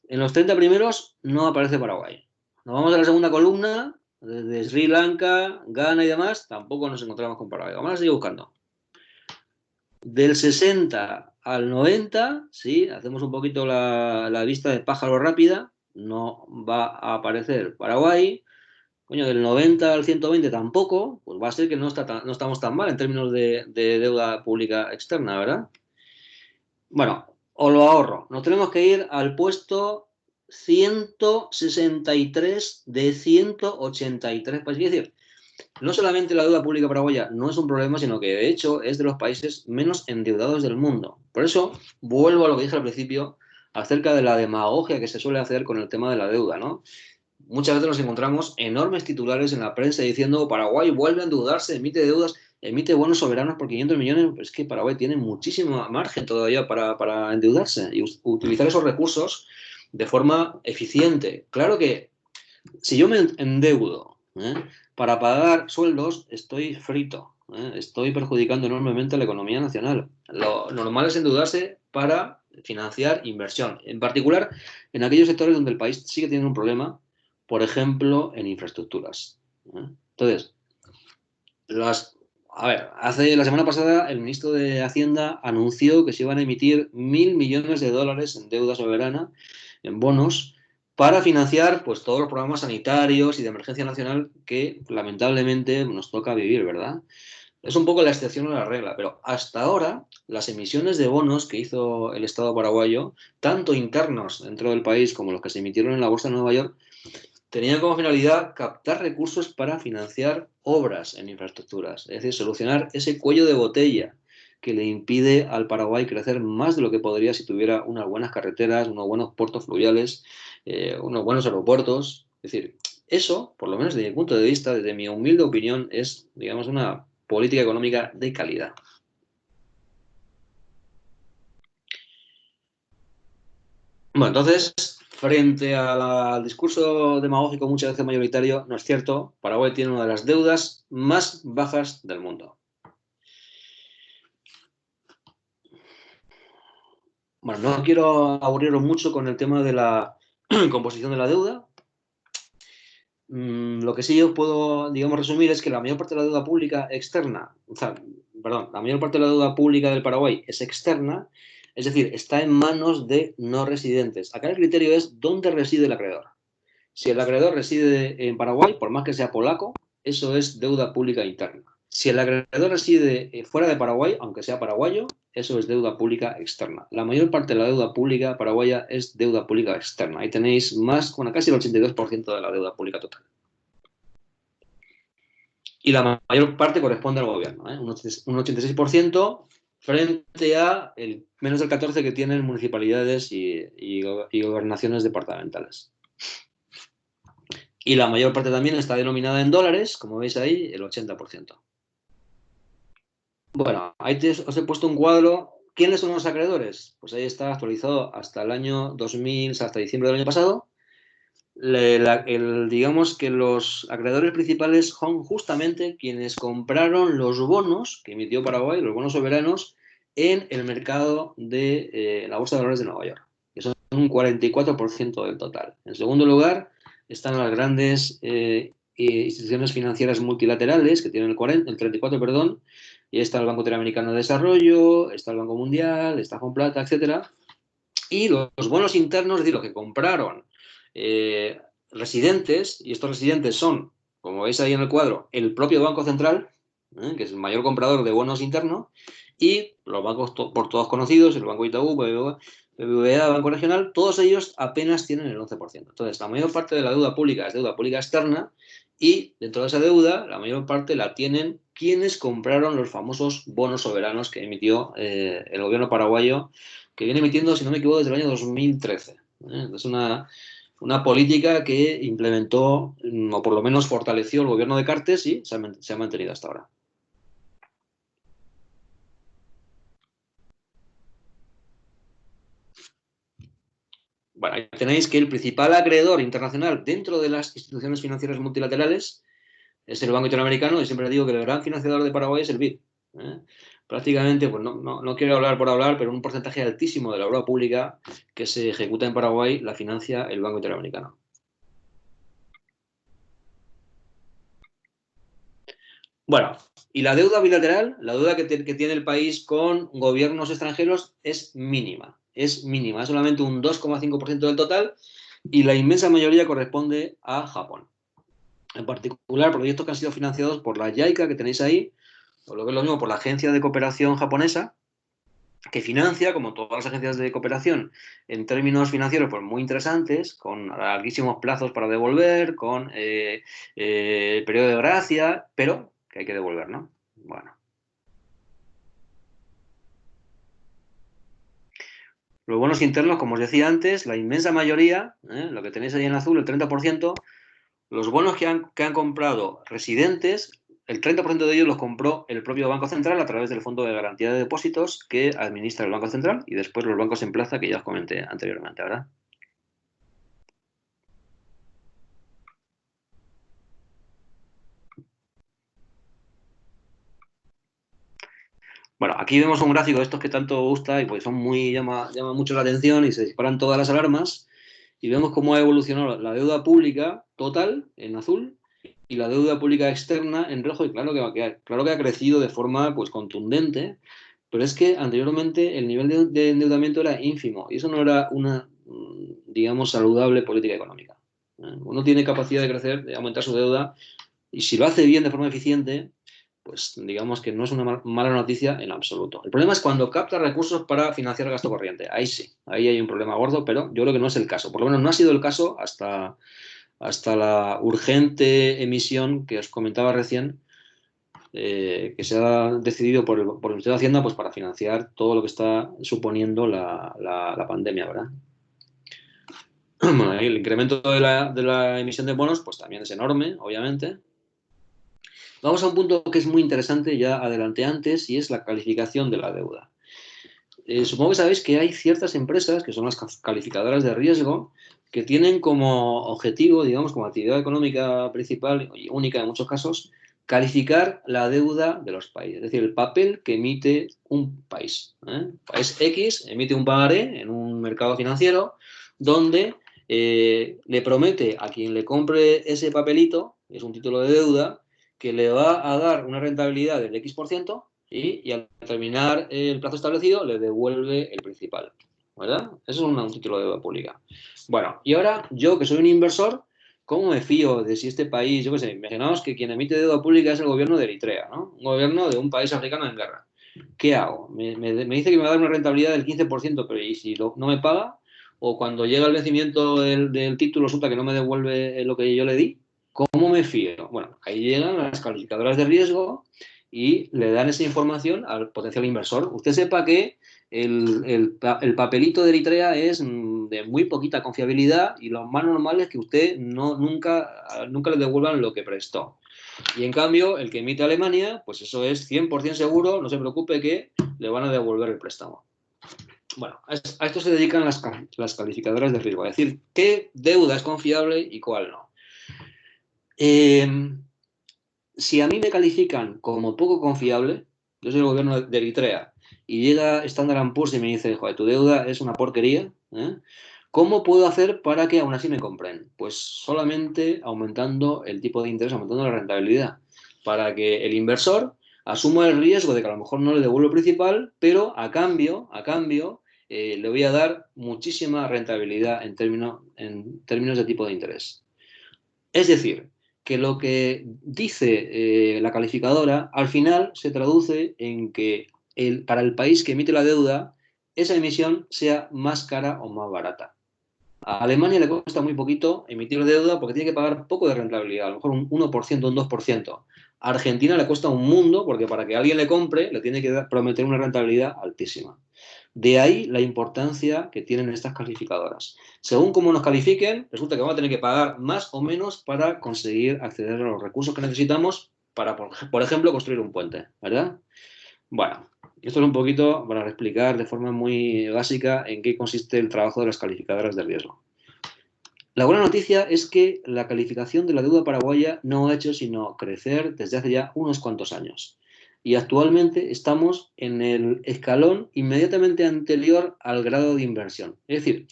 En los 30 primeros no aparece Paraguay. Nos vamos a la segunda columna, desde Sri Lanka, Ghana y demás, tampoco nos encontramos con Paraguay. Vamos a seguir buscando. Del 60 al 90, ¿sí? Hacemos un poquito la vista de pájaro rápida, no va a aparecer Paraguay. Coño, del 90 al 120 tampoco, pues va a ser que no estamos tan mal en términos de deuda pública externa, ¿verdad? Bueno, os lo ahorro. Nos tenemos que ir al puesto 163 de 183 países. Es decir, no solamente la deuda pública paraguaya no es un problema, sino que de hecho es de los países menos endeudados del mundo. Por eso vuelvo a lo que dije al principio acerca de la demagogia que se suele hacer con el tema de la deuda, ¿no? Muchas veces nos encontramos enormes titulares en la prensa diciendo Paraguay vuelve a endeudarse, emite deudas, emite bonos soberanos por 500 millones. Pues es que Paraguay tiene muchísimo margen todavía para endeudarse y utilizar esos recursos de forma eficiente. Claro que si yo me endeudo para pagar sueldos, estoy frito, estoy perjudicando enormemente a la economía nacional. Lo normal es endeudarse para financiar inversión, en particular en aquellos sectores donde el país sigue teniendo un problema, por ejemplo, en infraestructuras. Entonces, hace la semana pasada el ministro de Hacienda anunció que se iban a emitir 1.000 millones de dólares en deuda soberana, en bonos, para financiar pues todos los programas sanitarios y de emergencia nacional que lamentablemente nos toca vivir, ¿verdad? Es un poco la excepción a la regla, pero hasta ahora las emisiones de bonos que hizo el Estado paraguayo, tanto internos dentro del país como los que se emitieron en la Bolsa de Nueva York, tenían como finalidad captar recursos para financiar obras en infraestructuras, es decir, solucionar ese cuello de botella que le impide al Paraguay crecer más de lo que podría si tuviera unas buenas carreteras, unos buenos puertos fluviales, unos buenos aeropuertos. Es decir, eso, por lo menos desde mi punto de vista, desde mi humilde opinión, es, digamos, una política económica de calidad. Bueno, entonces, frente al discurso demagógico muchas veces mayoritario, no es cierto, Paraguay tiene una de las deudas más bajas del mundo. Bueno, no quiero aburriros mucho con el tema de la composición de la deuda. Lo que sí os puedo, digamos, resumir es que la mayor parte de la deuda pública externa, la mayor parte de la deuda pública del Paraguay es externa, es decir, está en manos de no residentes. Acá el criterio es dónde reside el acreedor. Si el acreedor reside en Paraguay, por más que sea polaco, eso es deuda pública interna. Si el acreedor reside fuera de Paraguay, aunque sea paraguayo, eso es deuda pública externa. La mayor parte de la deuda pública paraguaya es deuda pública externa. Ahí tenéis casi el 82% de la deuda pública total. Y la mayor parte corresponde al gobierno, un 86% frente a el menos del 14% que tienen municipalidades y gobernaciones departamentales. Y la mayor parte también está denominada en dólares, como veis ahí, el 80%. Bueno, ahí os he puesto un cuadro. ¿Quiénes son los acreedores? Pues ahí está actualizado hasta el año 2000, hasta diciembre del año pasado. Digamos que los acreedores principales son justamente quienes compraron los bonos que emitió Paraguay, los bonos soberanos, en el mercado de la Bolsa de Valores de Nueva York, que son un 44% del total. En segundo lugar, están las grandes instituciones financieras multilaterales, que tienen el 34%, perdón, y está el Banco Interamericano de Desarrollo, está el Banco Mundial, está Plata, etcétera. Y los bonos internos, es decir, los que compraron residentes, y estos residentes son, como veis ahí en el cuadro, el propio Banco Central, que es el mayor comprador de bonos internos, y los bancos por todos conocidos, el Banco Itaú, BBVA, Banco Regional, todos ellos apenas tienen el 11%. Entonces, la mayor parte de la deuda pública es deuda pública externa, y dentro de esa deuda, la mayor parte la tienen quienes compraron los famosos bonos soberanos que emitió el gobierno paraguayo, que viene emitiendo, si no me equivoco, desde el año 2013. Es una política que implementó, o por lo menos fortaleció el gobierno de Cartes y se ha mantenido hasta ahora. Bueno, ahí tenéis que el principal acreedor internacional dentro de las instituciones financieras multilaterales es el Banco Interamericano, y siempre digo que el gran financiador de Paraguay es el BID. Prácticamente, pues no quiero hablar por hablar, pero un porcentaje altísimo de la obra pública que se ejecuta en Paraguay la financia el Banco Interamericano. Bueno, y la deuda bilateral, la deuda que tiene el país con gobiernos extranjeros es mínima. Es mínima, es solamente un 2,5% del total, y la inmensa mayoría corresponde a Japón. En particular, proyectos que han sido financiados por la JICA, que tenéis ahí, o lo que es lo mismo, por la Agencia de Cooperación Japonesa, que financia, como todas las agencias de cooperación, en términos financieros pues muy interesantes, con larguísimos plazos para devolver, con periodo de gracia, pero que hay que devolver, ¿no? Bueno. Los bonos internos, como os decía antes, la inmensa mayoría, lo que tenéis ahí en azul, el 30%, los bonos que han comprado residentes, el 30% de ellos los compró el propio Banco Central a través del Fondo de Garantía de Depósitos que administra el Banco Central, y después los bancos en plaza, que ya os comenté anteriormente, ¿verdad? Bueno, aquí vemos un gráfico de estos que tanto gusta y pues son llama mucho la atención y se disparan todas las alarmas y vemos cómo ha evolucionado la deuda pública total en azul y la deuda pública externa en rojo y claro que ha crecido de forma pues contundente, pero es que anteriormente el nivel de endeudamiento era ínfimo y eso no era una, digamos, saludable política económica. Uno tiene capacidad de crecer, de aumentar su deuda y si lo hace bien de forma eficiente, pues digamos que no es una mala noticia en absoluto. El problema es cuando capta recursos para financiar el gasto corriente. Ahí sí, ahí hay un problema gordo, pero yo creo que no es el caso. Por lo menos no ha sido el caso hasta la urgente emisión que os comentaba recién, que se ha decidido por el Ministerio de Hacienda pues, para financiar todo lo que está suponiendo la pandemia, ¿verdad? Bueno, el incremento de la emisión de bonos pues también es enorme, obviamente. Vamos a un punto que es muy interesante, ya adelanté antes, y es la calificación de la deuda. Supongo que sabéis que hay ciertas empresas, que son las calificadoras de riesgo, que tienen como objetivo, digamos, como actividad económica principal y única en muchos casos, calificar la deuda de los países, es decir, el papel que emite un país. País X emite un pagaré en un mercado financiero donde le promete a quien le compre ese papelito, es un título de deuda, que le va a dar una rentabilidad del X% y al terminar el plazo establecido le devuelve el principal. ¿Verdad? Eso es un título de deuda pública. Bueno, y ahora yo que soy un inversor, ¿cómo me fío de si este país, yo qué sé, imaginaos que quien emite deuda pública es el gobierno de Eritrea, ¿no? Un gobierno de un país africano en guerra. ¿Qué hago? Me dice que me va a dar una rentabilidad del 15%, pero ¿y si no me paga? O cuando llega el vencimiento del título resulta que no me devuelve lo que yo le di. ¿Cómo me fío? Bueno, ahí llegan las calificadoras de riesgo y le dan esa información al potencial inversor. Usted sepa que el papelito de Eritrea es de muy poquita confiabilidad y lo más normal es que usted nunca le devuelvan lo que prestó. Y en cambio, el que emite Alemania, pues eso es 100% seguro, no se preocupe que le van a devolver el préstamo. Bueno, a esto se dedican las calificadoras de riesgo, a decir qué deuda es confiable y cuál no. Si a mí me califican como poco confiable, yo soy el gobierno de Eritrea, y llega Standard & Poor's y me dice, joder, tu deuda es una porquería, ¿eh? ¿Cómo puedo hacer para que aún así me compren? Pues solamente aumentando el tipo de interés, aumentando la rentabilidad, para que el inversor asuma el riesgo de que a lo mejor no le devuelvo el principal, pero a cambio le voy a dar muchísima rentabilidad en términos de tipo de interés. Es decir, que lo que dice la calificadora al final se traduce en que para el país que emite la deuda, esa emisión sea más cara o más barata. A Alemania le cuesta muy poquito emitir deuda porque tiene que pagar poco de rentabilidad, a lo mejor un 1%, un 2%. A Argentina le cuesta un mundo porque para que alguien le compre le tiene que prometer una rentabilidad altísima. De ahí la importancia que tienen estas calificadoras. Según cómo nos califiquen, resulta que vamos a tener que pagar más o menos para conseguir acceder a los recursos que necesitamos para, por ejemplo, construir un puente, ¿verdad? Bueno, esto es un poquito para explicar de forma muy básica en qué consiste el trabajo de las calificadoras de riesgo. La buena noticia es que la calificación de la deuda paraguaya no ha hecho sino crecer desde hace ya unos cuantos años. Y actualmente estamos en el escalón inmediatamente anterior al grado de inversión. Es decir,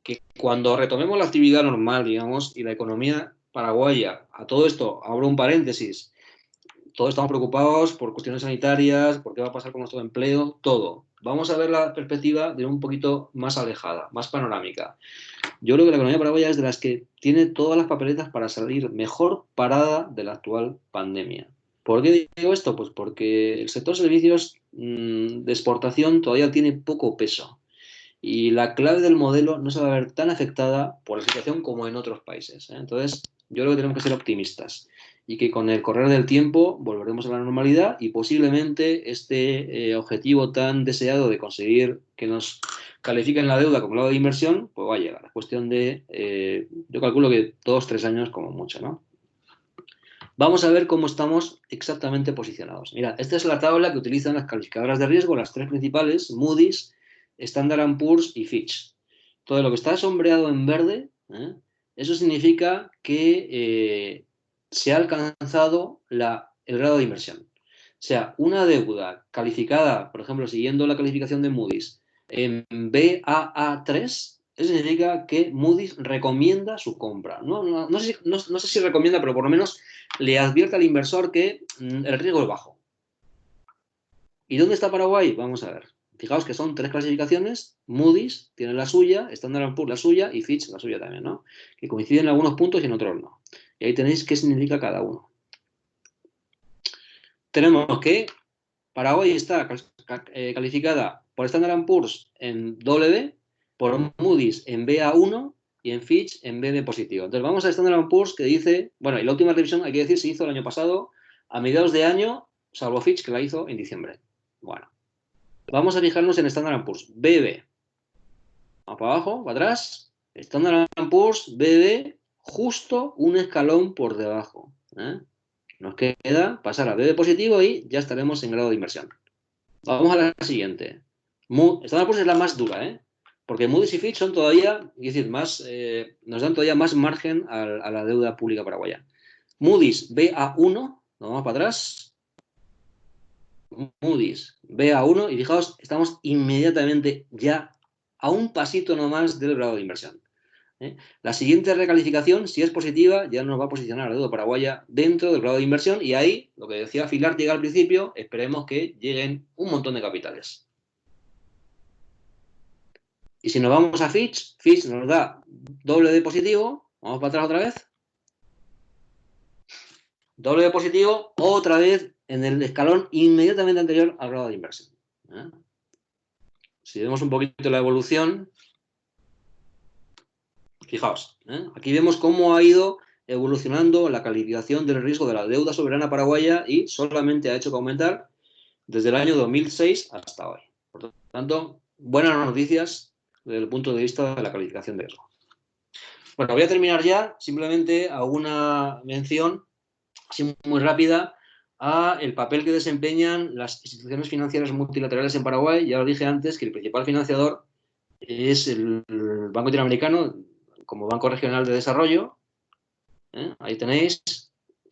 que cuando retomemos la actividad normal, digamos, y la economía paraguaya, a todo esto abro un paréntesis, todos estamos preocupados por cuestiones sanitarias, por qué va a pasar con nuestro empleo, todo. Vamos a ver la perspectiva de un poquito más alejada, más panorámica. Yo creo que la economía paraguaya es de las que tiene todas las papeletas para salir mejor parada de la actual pandemia. ¿Por qué digo esto? Pues porque el sector servicios de exportación todavía tiene poco peso y la clave del modelo no se va a ver tan afectada por la situación como en otros países. Entonces, yo creo que tenemos que ser optimistas y que con el correr del tiempo volveremos a la normalidad y posiblemente este objetivo tan deseado de conseguir que nos califiquen la deuda como lado de inversión, pues va a llegar. Es cuestión de, yo calculo que 2-3 años como mucho, ¿no? Vamos a ver cómo estamos exactamente posicionados. Mira, esta es la tabla que utilizan las calificadoras de riesgo, las tres principales, Moody's, Standard & Poor's y Fitch. Todo lo que está sombreado en verde, eso significa que se ha alcanzado el grado de inversión. sea, una deuda calificada, por ejemplo, siguiendo la calificación de Moody's, en Baa3, eso significa que Moody's recomienda su compra. No sé si recomienda, pero por lo menos le advierte al inversor que el riesgo es bajo. ¿Y dónde está Paraguay? Vamos a ver. Fijaos que son 3 clasificaciones. Moody's tiene la suya, Standard & Poor's la suya y Fitch la suya también, ¿no? Que coinciden en algunos puntos y en otros no. Y ahí tenéis qué significa cada uno. Tenemos que Paraguay está calificada por Standard & Poor's en BB, por Moody's en Ba1 y en Fitch en BB positivo. Entonces vamos a Standard & Poor's que dice, bueno, y la última revisión, hay que decir, se hizo el año pasado a mediados de año, salvo Fitch que la hizo en diciembre. Bueno, vamos a fijarnos en Standard & Poor's, BB. Vamos para abajo, para atrás. Standard & Poor's, BB, justo un escalón por debajo. Nos queda pasar a BB positivo y ya estaremos en grado de inversión. Vamos a la siguiente. Standard & Poor's es la más dura, porque Moody's y Fitch son todavía, es decir, nos dan todavía más margen a la deuda pública paraguaya. Moody's Ba1, vamos para atrás. Moody's Ba1 y fijaos, estamos inmediatamente ya a un pasito nomás del grado de inversión. La siguiente recalificación, si es positiva, ya nos va a posicionar la deuda paraguaya dentro del grado de inversión y ahí, lo que decía Filártiga al principio, esperemos que lleguen un montón de capitales. Y si nos vamos a Fitch, Fitch nos da doble de positivo, vamos para atrás otra vez. Doble de positivo, otra vez en el escalón inmediatamente anterior al grado de inversión. Si vemos un poquito la evolución, fijaos, aquí vemos cómo ha ido evolucionando la calificación del riesgo de la deuda soberana paraguaya y solamente ha hecho que aumentar desde el año 2006 hasta hoy. Por lo tanto, buenas noticias desde el punto de vista de la calificación de riesgo. Bueno, voy a terminar ya, simplemente a una mención así muy rápida a el papel que desempeñan las instituciones financieras multilaterales en Paraguay. Ya lo dije antes que el principal financiador es el Banco Interamericano como Banco Regional de Desarrollo. Ahí tenéis.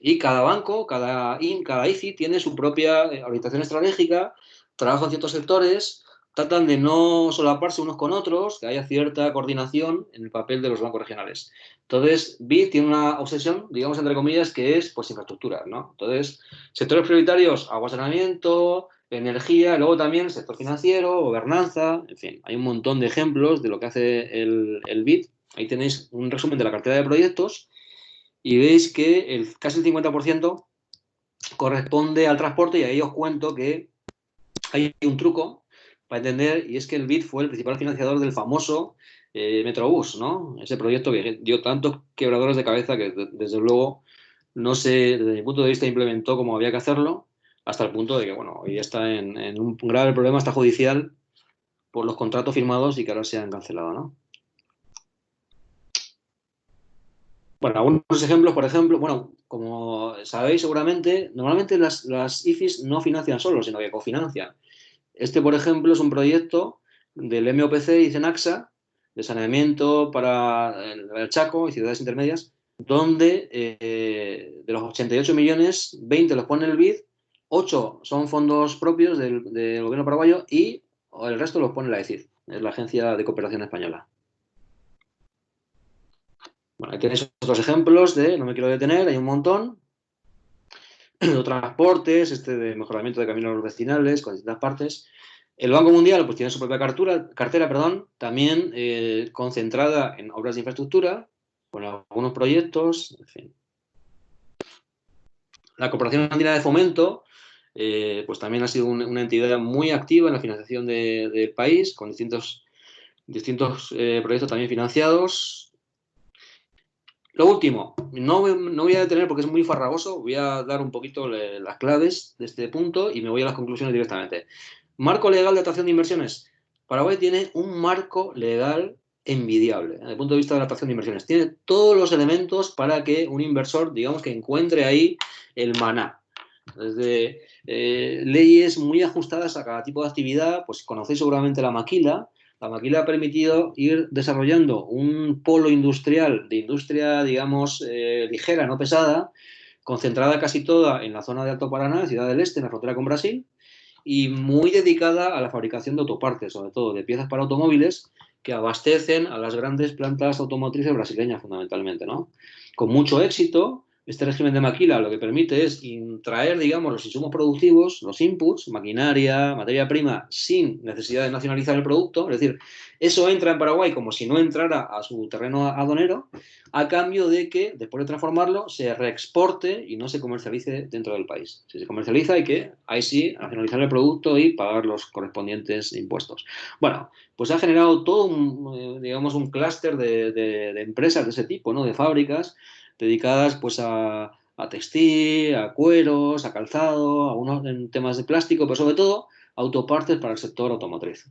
Y cada banco, cada IFI tiene su propia orientación estratégica, trabaja en ciertos sectores, tratan de no solaparse unos con otros, que haya cierta coordinación en el papel de los bancos regionales. Entonces, BID tiene una obsesión, digamos, entre comillas, que es pues infraestructura, ¿no? Entonces, sectores prioritarios, agua, saneamiento, energía, luego también el sector financiero, gobernanza, en fin, hay un montón de ejemplos de lo que hace el BID. Ahí tenéis un resumen de la cartera de proyectos y veis que casi el 50% corresponde al transporte y ahí os cuento que hay un truco para entender y es que el BID fue el principal financiador del famoso Metrobús, ¿no? Ese proyecto que dio tantos quebradores de cabeza que desde luego no se, desde mi punto de vista, implementó como había que hacerlo hasta el punto de que, bueno, hoy está en un grave problema hasta judicial por los contratos firmados y que ahora se han cancelado, ¿no? Bueno, algunos ejemplos, por ejemplo, bueno, como sabéis seguramente, normalmente las IFIs no financian solo, sino que cofinancian. Este, por ejemplo, es un proyecto del MOPC y CENAXA de saneamiento para el Chaco y ciudades intermedias, donde de los 88 millones, 20 los pone el BID, 8 son fondos propios del gobierno paraguayo y el resto los pone la ECID, es la Agencia de Cooperación Española. Bueno, ahí tenéis otros ejemplos no me quiero detener, hay un montón. De transportes, de mejoramiento de caminos vecinales con distintas partes. El Banco Mundial pues tiene su propia cartera, también concentrada en obras de infraestructura, con algunos proyectos, en fin. La Corporación Andina de Fomento pues también ha sido una entidad muy activa en la financiación del país, con distintos proyectos también financiados. Lo último, no voy a detener porque es muy farragoso, voy a dar un poquito las claves de este punto y me voy a las conclusiones directamente. Marco legal de atracción de inversiones. Paraguay tiene un marco legal envidiable desde el punto de vista de la atracción de inversiones. Tiene todos los elementos para que un inversor, digamos, que encuentre ahí el maná. Desde leyes muy ajustadas a cada tipo de actividad, pues conocéis seguramente la maquila. La maquila ha permitido ir desarrollando un polo industrial, de industria, digamos, ligera, no pesada, concentrada casi toda en la zona de Alto Paraná, Ciudad del Este, en la frontera con Brasil, y muy dedicada a la fabricación de autopartes, sobre todo de piezas para automóviles, que abastecen a las grandes plantas automotrices brasileñas, fundamentalmente, ¿no? Con mucho éxito. Este régimen de maquila lo que permite es traer, digamos, los insumos productivos, los inputs, maquinaria, materia prima, sin necesidad de nacionalizar el producto. Es decir, eso entra en Paraguay como si no entrara a su terreno aduanero, a cambio de que, después de transformarlo, se reexporte y no se comercialice dentro del país. Si se comercializa, hay que, ahí sí, nacionalizar el producto y pagar los correspondientes impuestos. Bueno, pues ha generado todo un, digamos, un clúster de empresas de ese tipo, ¿no? De fábricas dedicadas pues a textil, a cueros, a calzado, a unos en temas de plástico, pero sobre todo autopartes para el sector automotriz.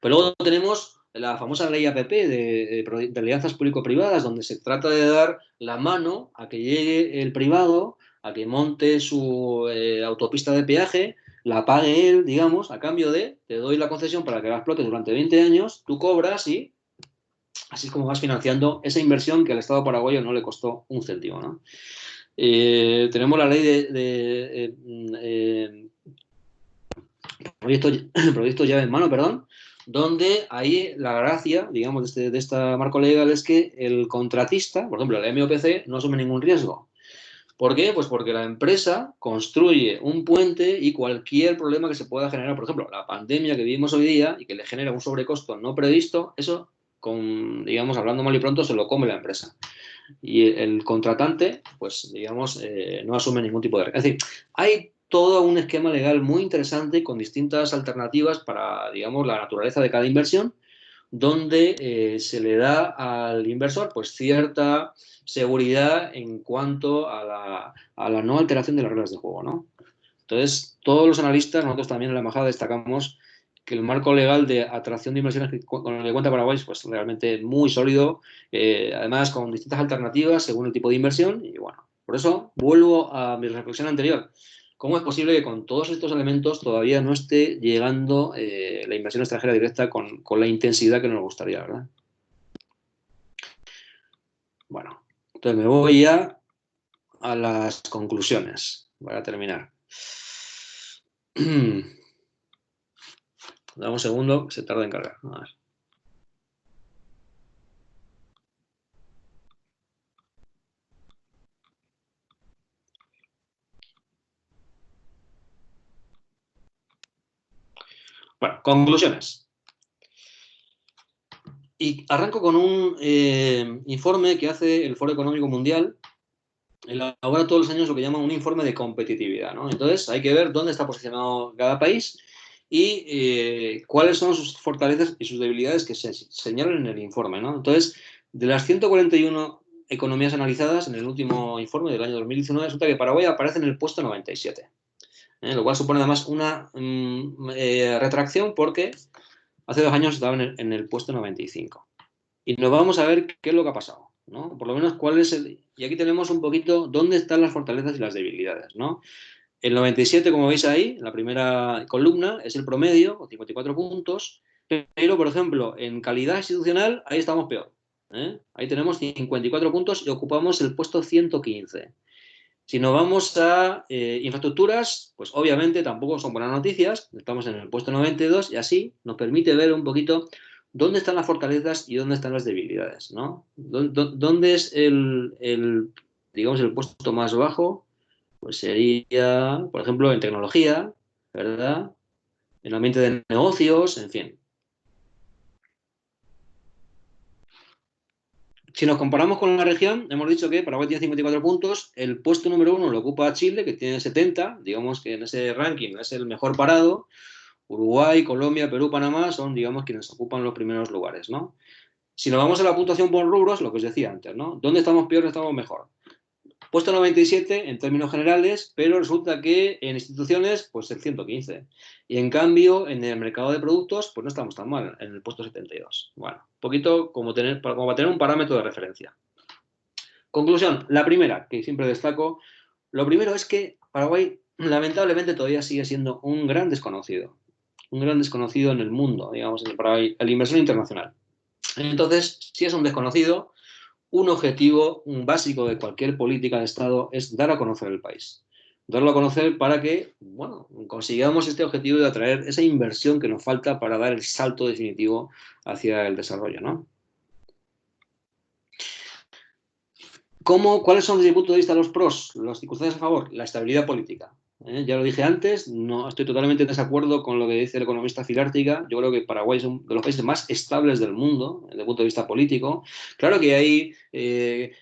Pero luego tenemos la famosa ley APP de alianzas público-privadas, donde se trata de dar la mano a que llegue el privado, a que monte su autopista de peaje, la pague él, digamos, a cambio de, te doy la concesión para que la explotes durante 20 años, tú cobras y así es como vas financiando esa inversión que al Estado paraguayo no le costó un céntimo, ¿no? Tenemos la ley de proyectos llave en mano, perdón, donde ahí la gracia, digamos, de este marco legal es que el contratista, por ejemplo, la MOPC, no asume ningún riesgo. ¿Por qué? Pues porque la empresa construye un puente y cualquier problema que se pueda generar, por ejemplo, la pandemia que vivimos hoy día y que le genera un sobrecosto no previsto, eso, digamos, hablando mal y pronto, se lo come la empresa. Y el contratante, pues, digamos, no asume ningún tipo de riesgo. Es decir, hay todo un esquema legal muy interesante con distintas alternativas para, digamos, la naturaleza de cada inversión, donde se le da al inversor pues cierta seguridad en cuanto a la no alteración de las reglas de juego, ¿no? Entonces, todos los analistas, nosotros también en la embajada destacamos que el marco legal de atracción de inversiones con el que cuenta Paraguay es pues, realmente muy sólido, además con distintas alternativas según el tipo de inversión, y bueno, por eso vuelvo a mi reflexión anterior. ¿Cómo es posible que con todos estos elementos todavía no esté llegando la inversión extranjera directa con la intensidad que nos gustaría, ¿verdad? Bueno, entonces me voy ya a las conclusiones para terminar. Dame un segundo, que se tarda en cargar. A ver. Bueno, conclusiones. Y arranco con un informe que hace el Foro Económico Mundial. Elabora todos los años lo que llama un informe de competitividad, ¿no? Entonces hay que ver dónde está posicionado cada país y cuáles son sus fortalezas y sus debilidades que se señalan en el informe, ¿no? Entonces, de las 141 economías analizadas en el último informe del año 2019, resulta que Paraguay aparece en el puesto 97, lo cual supone además una retracción porque hace 2 años estaba en el puesto 95. Y nos vamos a ver qué es lo que ha pasado, ¿no? Por lo menos cuál es el... Y aquí tenemos un poquito dónde están las fortalezas y las debilidades, ¿no? El 97, como veis ahí, en la primera columna, es el promedio, o 54 puntos, pero, por ejemplo, en calidad institucional, ahí estamos peor, ¿eh? Ahí tenemos 54 puntos y ocupamos el puesto 115. Si nos vamos a infraestructuras, pues obviamente tampoco son buenas noticias, estamos en el puesto 92 y así nos permite ver un poquito dónde están las fortalezas y dónde están las debilidades, ¿no? ¿Dónde es digamos, el puesto más bajo? Pues sería, por ejemplo, en tecnología, ¿verdad? En el ambiente de negocios, en fin. Si nos comparamos con la región, hemos dicho que Paraguay tiene 54 puntos, el puesto número 1 lo ocupa Chile, que tiene 70, digamos que en ese ranking es el mejor parado. Uruguay, Colombia, Perú, Panamá son, digamos, quienes ocupan los primeros lugares, ¿no? Si nos vamos a la puntuación por rubros, lo que os decía antes, ¿no? ¿Dónde estamos peor, dónde estamos mejor? Puesto 97 en términos generales, pero resulta que en instituciones, pues el 115. Y en cambio, en el mercado de productos, pues no estamos tan mal, en el puesto 72. Bueno, un poquito como para tener un parámetro de referencia. Conclusión, la primera, que siempre destaco, lo primero es que Paraguay, lamentablemente, todavía sigue siendo un gran desconocido en el mundo, digamos, para el inversor internacional. Entonces, si es un desconocido, un objetivo básico de cualquier política de Estado es dar a conocer el país. Darlo a conocer para que, bueno, consigamos este objetivo de atraer esa inversión que nos falta para dar el salto definitivo hacia el desarrollo, ¿no? ¿Cuáles son desde mi punto de vista los pros, las circunstancias a favor? La estabilidad política. Ya lo dije antes, no estoy totalmente en desacuerdo con lo que dice el economista Filártiga. Yo creo que Paraguay es uno de los países más estables del mundo desde el punto de vista político. Claro que hay,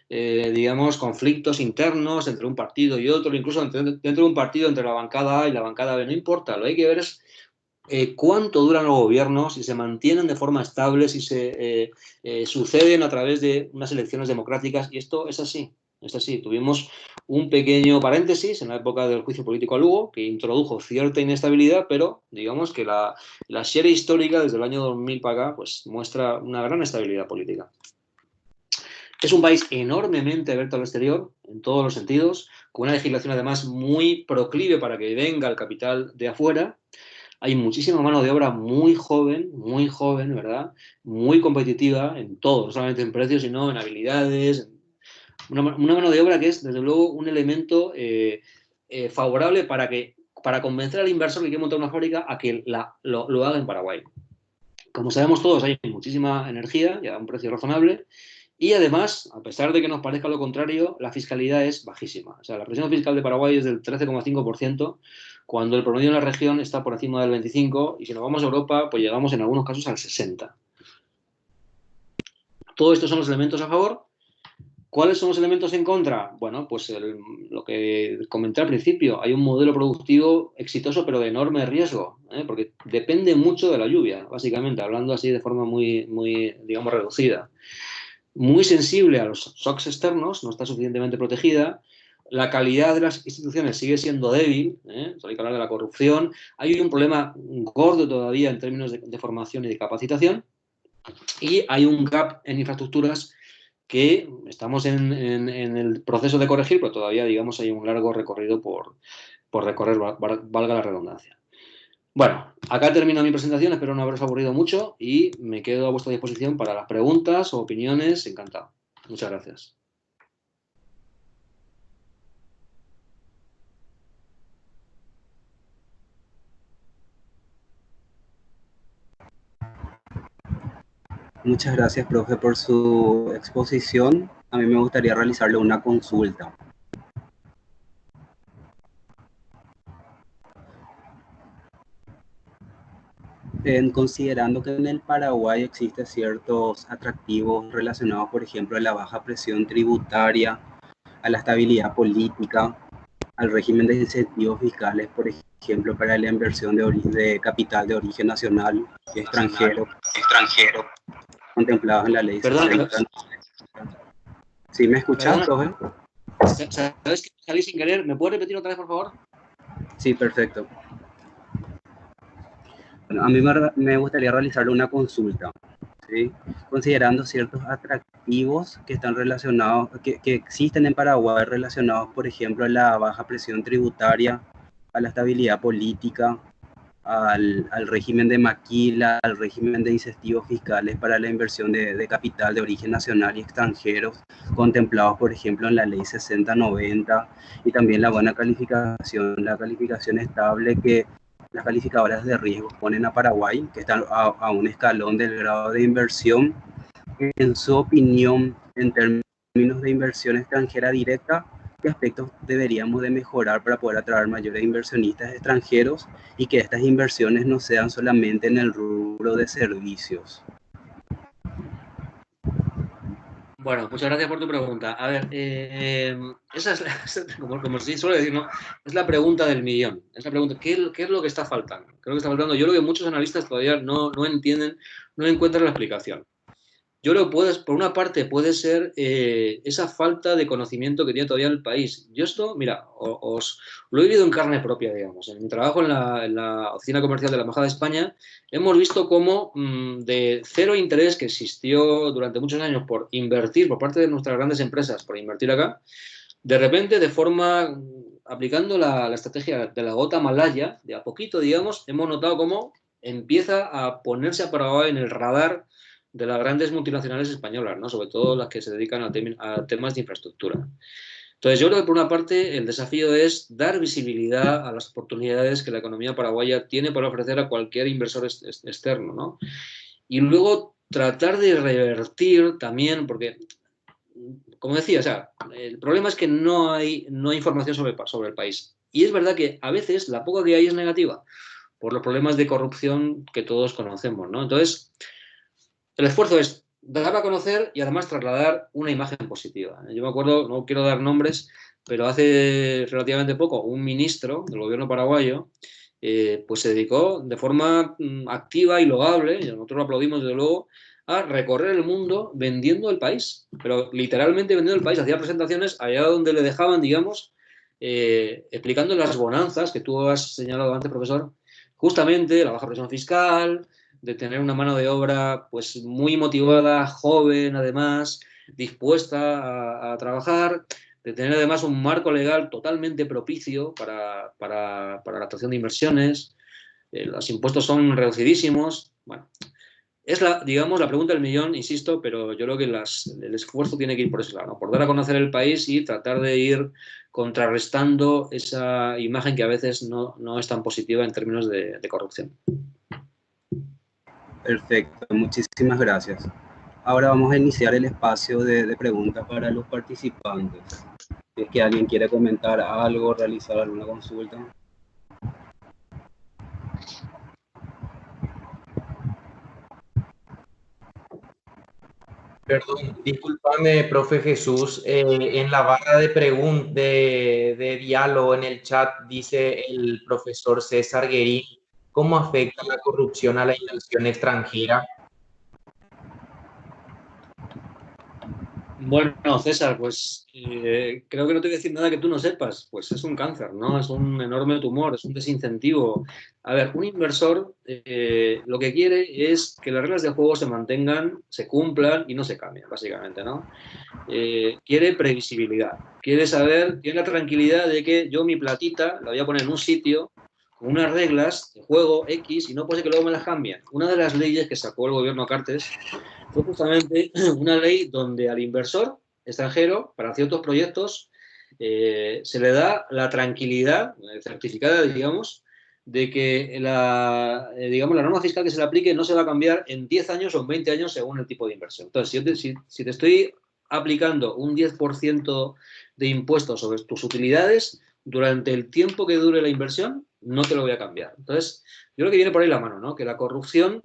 digamos, conflictos internos entre un partido y otro, incluso dentro de un partido entre la bancada A y la bancada B. No importa, lo que hay que ver es cuánto duran los gobiernos, si se mantienen de forma estable, si se suceden a través de unas elecciones democráticas, y esto es así. Es así. Tuvimos un pequeño paréntesis en la época del juicio político a Lugo, que introdujo cierta inestabilidad, pero digamos que la serie histórica desde el año 2000 para acá pues, muestra una gran estabilidad política. Es un país enormemente abierto al exterior, en todos los sentidos, con una legislación además muy proclive para que venga el capital de afuera. Hay muchísima mano de obra muy joven, ¿verdad? Muy competitiva en todo, no solamente en precios, sino en habilidades. Una mano de obra que es, desde luego, un elemento favorable para convencer al inversor que quiere montar una fábrica a que lo haga en Paraguay. Como sabemos todos, hay muchísima energía y a un precio razonable. Y además, a pesar de que nos parezca lo contrario, la fiscalidad es bajísima. O sea, la presión fiscal de Paraguay es del 13,5%, cuando el promedio en la región está por encima del 25%, y si nos vamos a Europa, pues llegamos en algunos casos al 60%. Todos estos son los elementos a favor. ¿Cuáles son los elementos en contra? Bueno, pues lo que comenté al principio, hay un modelo productivo exitoso pero de enorme riesgo, porque depende mucho de la lluvia, básicamente, hablando así de forma muy, digamos, reducida. Muy sensible a los shocks externos, no está suficientemente protegida. La calidad de las instituciones sigue siendo débil, hay que hablar de la corrupción. Hay un problema gordo todavía en términos de formación y de capacitación. Y hay un gap en infraestructuras que estamos en el proceso de corregir, pero todavía, digamos, hay un largo recorrido por recorrer, valga la redundancia. Bueno, acá termino mi presentación, espero no haberos aburrido mucho y me quedo a vuestra disposición para las preguntas o opiniones, encantado. Muchas gracias. Muchas gracias, profe, por su exposición. A mí me gustaría realizarle una consulta. Considerando que en el Paraguay existen ciertos atractivos relacionados, por ejemplo, a la baja presión tributaria, a la estabilidad política, al régimen de incentivos fiscales, por ejemplo, para la inversión de capital de origen nacional y extranjero, contemplados en la ley. Perdón. ¿Sí me escuchas, profe? ¿Sabes que salí sin querer? ¿Me puedes repetir otra vez, por favor? Sí, perfecto. Bueno, a mí me gustaría realizarle una consulta, ¿sí? Considerando ciertos atractivos que están relacionados, que existen en Paraguay relacionados, por ejemplo, a la baja presión tributaria, a la estabilidad política, al régimen de maquila, al régimen de incentivos fiscales para la inversión de capital de origen nacional y extranjeros, contemplados, por ejemplo, en la ley 6090, y también la buena calificación, la calificación estable que las calificadoras de riesgo ponen a Paraguay, que están a un escalón del grado de inversión. En su opinión, en términos de inversión extranjera directa, ¿qué aspectos deberíamos de mejorar para poder atraer mayores inversionistas extranjeros y que estas inversiones no sean solamente en el rubro de servicios? Bueno, muchas gracias por tu pregunta. A ver, esa es, como se suele decir, ¿no? Es la pregunta del millón. Es la pregunta, ¿qué es lo que está faltando? ¿Qué es lo que está faltando? Yo creo que muchos analistas todavía no entienden, no encuentran la explicación. Yo creo que por una parte puede ser esa falta de conocimiento que tiene todavía el país. Yo esto, mira, os lo he vivido en carne propia, digamos. En mi trabajo en la oficina comercial de la Embajada de España, hemos visto cómo de cero interés que existió durante muchos años por invertir, por parte de nuestras grandes empresas, por invertir acá, de repente, aplicando la estrategia de la gota malaya, de a poquito, digamos, hemos notado cómo empieza a ponerse a Paraguay en el radar de las grandes multinacionales españolas, ¿no? Sobre todo las que se dedican a temas de infraestructura. Entonces, yo creo que por una parte el desafío es dar visibilidad a las oportunidades que la economía paraguaya tiene para ofrecer a cualquier inversor externo, ¿no? Y luego tratar de revertir también, porque, como decía, o sea, el problema es que no hay información sobre el país. Y es verdad que a veces la poca que hay es negativa, por los problemas de corrupción que todos conocemos, ¿no? Entonces, el esfuerzo es dar a conocer y además trasladar una imagen positiva. Yo me acuerdo, no quiero dar nombres, pero hace relativamente poco un ministro del gobierno paraguayo pues se dedicó de forma activa y loable, y nosotros lo aplaudimos desde luego, a recorrer el mundo vendiendo el país, pero literalmente vendiendo el país. Hacía presentaciones allá donde le dejaban, digamos, explicando las bonanzas que tú has señalado antes, profesor, justamente la baja presión fiscal, de tener una mano de obra pues muy motivada, joven además, dispuesta a trabajar, de tener además un marco legal totalmente propicio para la atracción de inversiones, los impuestos son reducidísimos. Bueno, es digamos, la pregunta del millón, insisto, pero yo creo que el esfuerzo tiene que ir por ese lado, ¿no? Por dar a conocer el país y tratar de ir contrarrestando esa imagen que a veces no es tan positiva en términos de corrupción. Perfecto, muchísimas gracias. Ahora vamos a iniciar el espacio de preguntas para los participantes. Si es que alguien quiere comentar algo, realizar alguna consulta. Perdón, discúlpame, profe Jesús. En la barra de diálogo en el chat dice el profesor César Guerín, ¿cómo afecta la corrupción a la inversión extranjera? Bueno, César, pues creo que no te voy a decir nada que tú no sepas. Pues es un cáncer, ¿no? Es un enorme tumor, es un desincentivo. A ver, un inversor lo que quiere es que las reglas de juego se mantengan, se cumplan y no se cambien, básicamente, ¿no? Quiere previsibilidad, quiere saber, tiene la tranquilidad de que yo mi platita la voy a poner en un sitio con unas reglas de juego X y no puede ser que luego me las cambien. Una de las leyes que sacó el gobierno Cartes fue justamente una ley donde al inversor extranjero, para ciertos proyectos, se le da la tranquilidad certificada, digamos, de que la norma fiscal que se le aplique no se va a cambiar en 10 años o en 20 años según el tipo de inversión. Entonces, si te estoy aplicando un 10% de impuestos sobre tus utilidades, durante el tiempo que dure la inversión, no te lo voy a cambiar. Entonces, yo creo que viene por ahí la mano, ¿no? Que la corrupción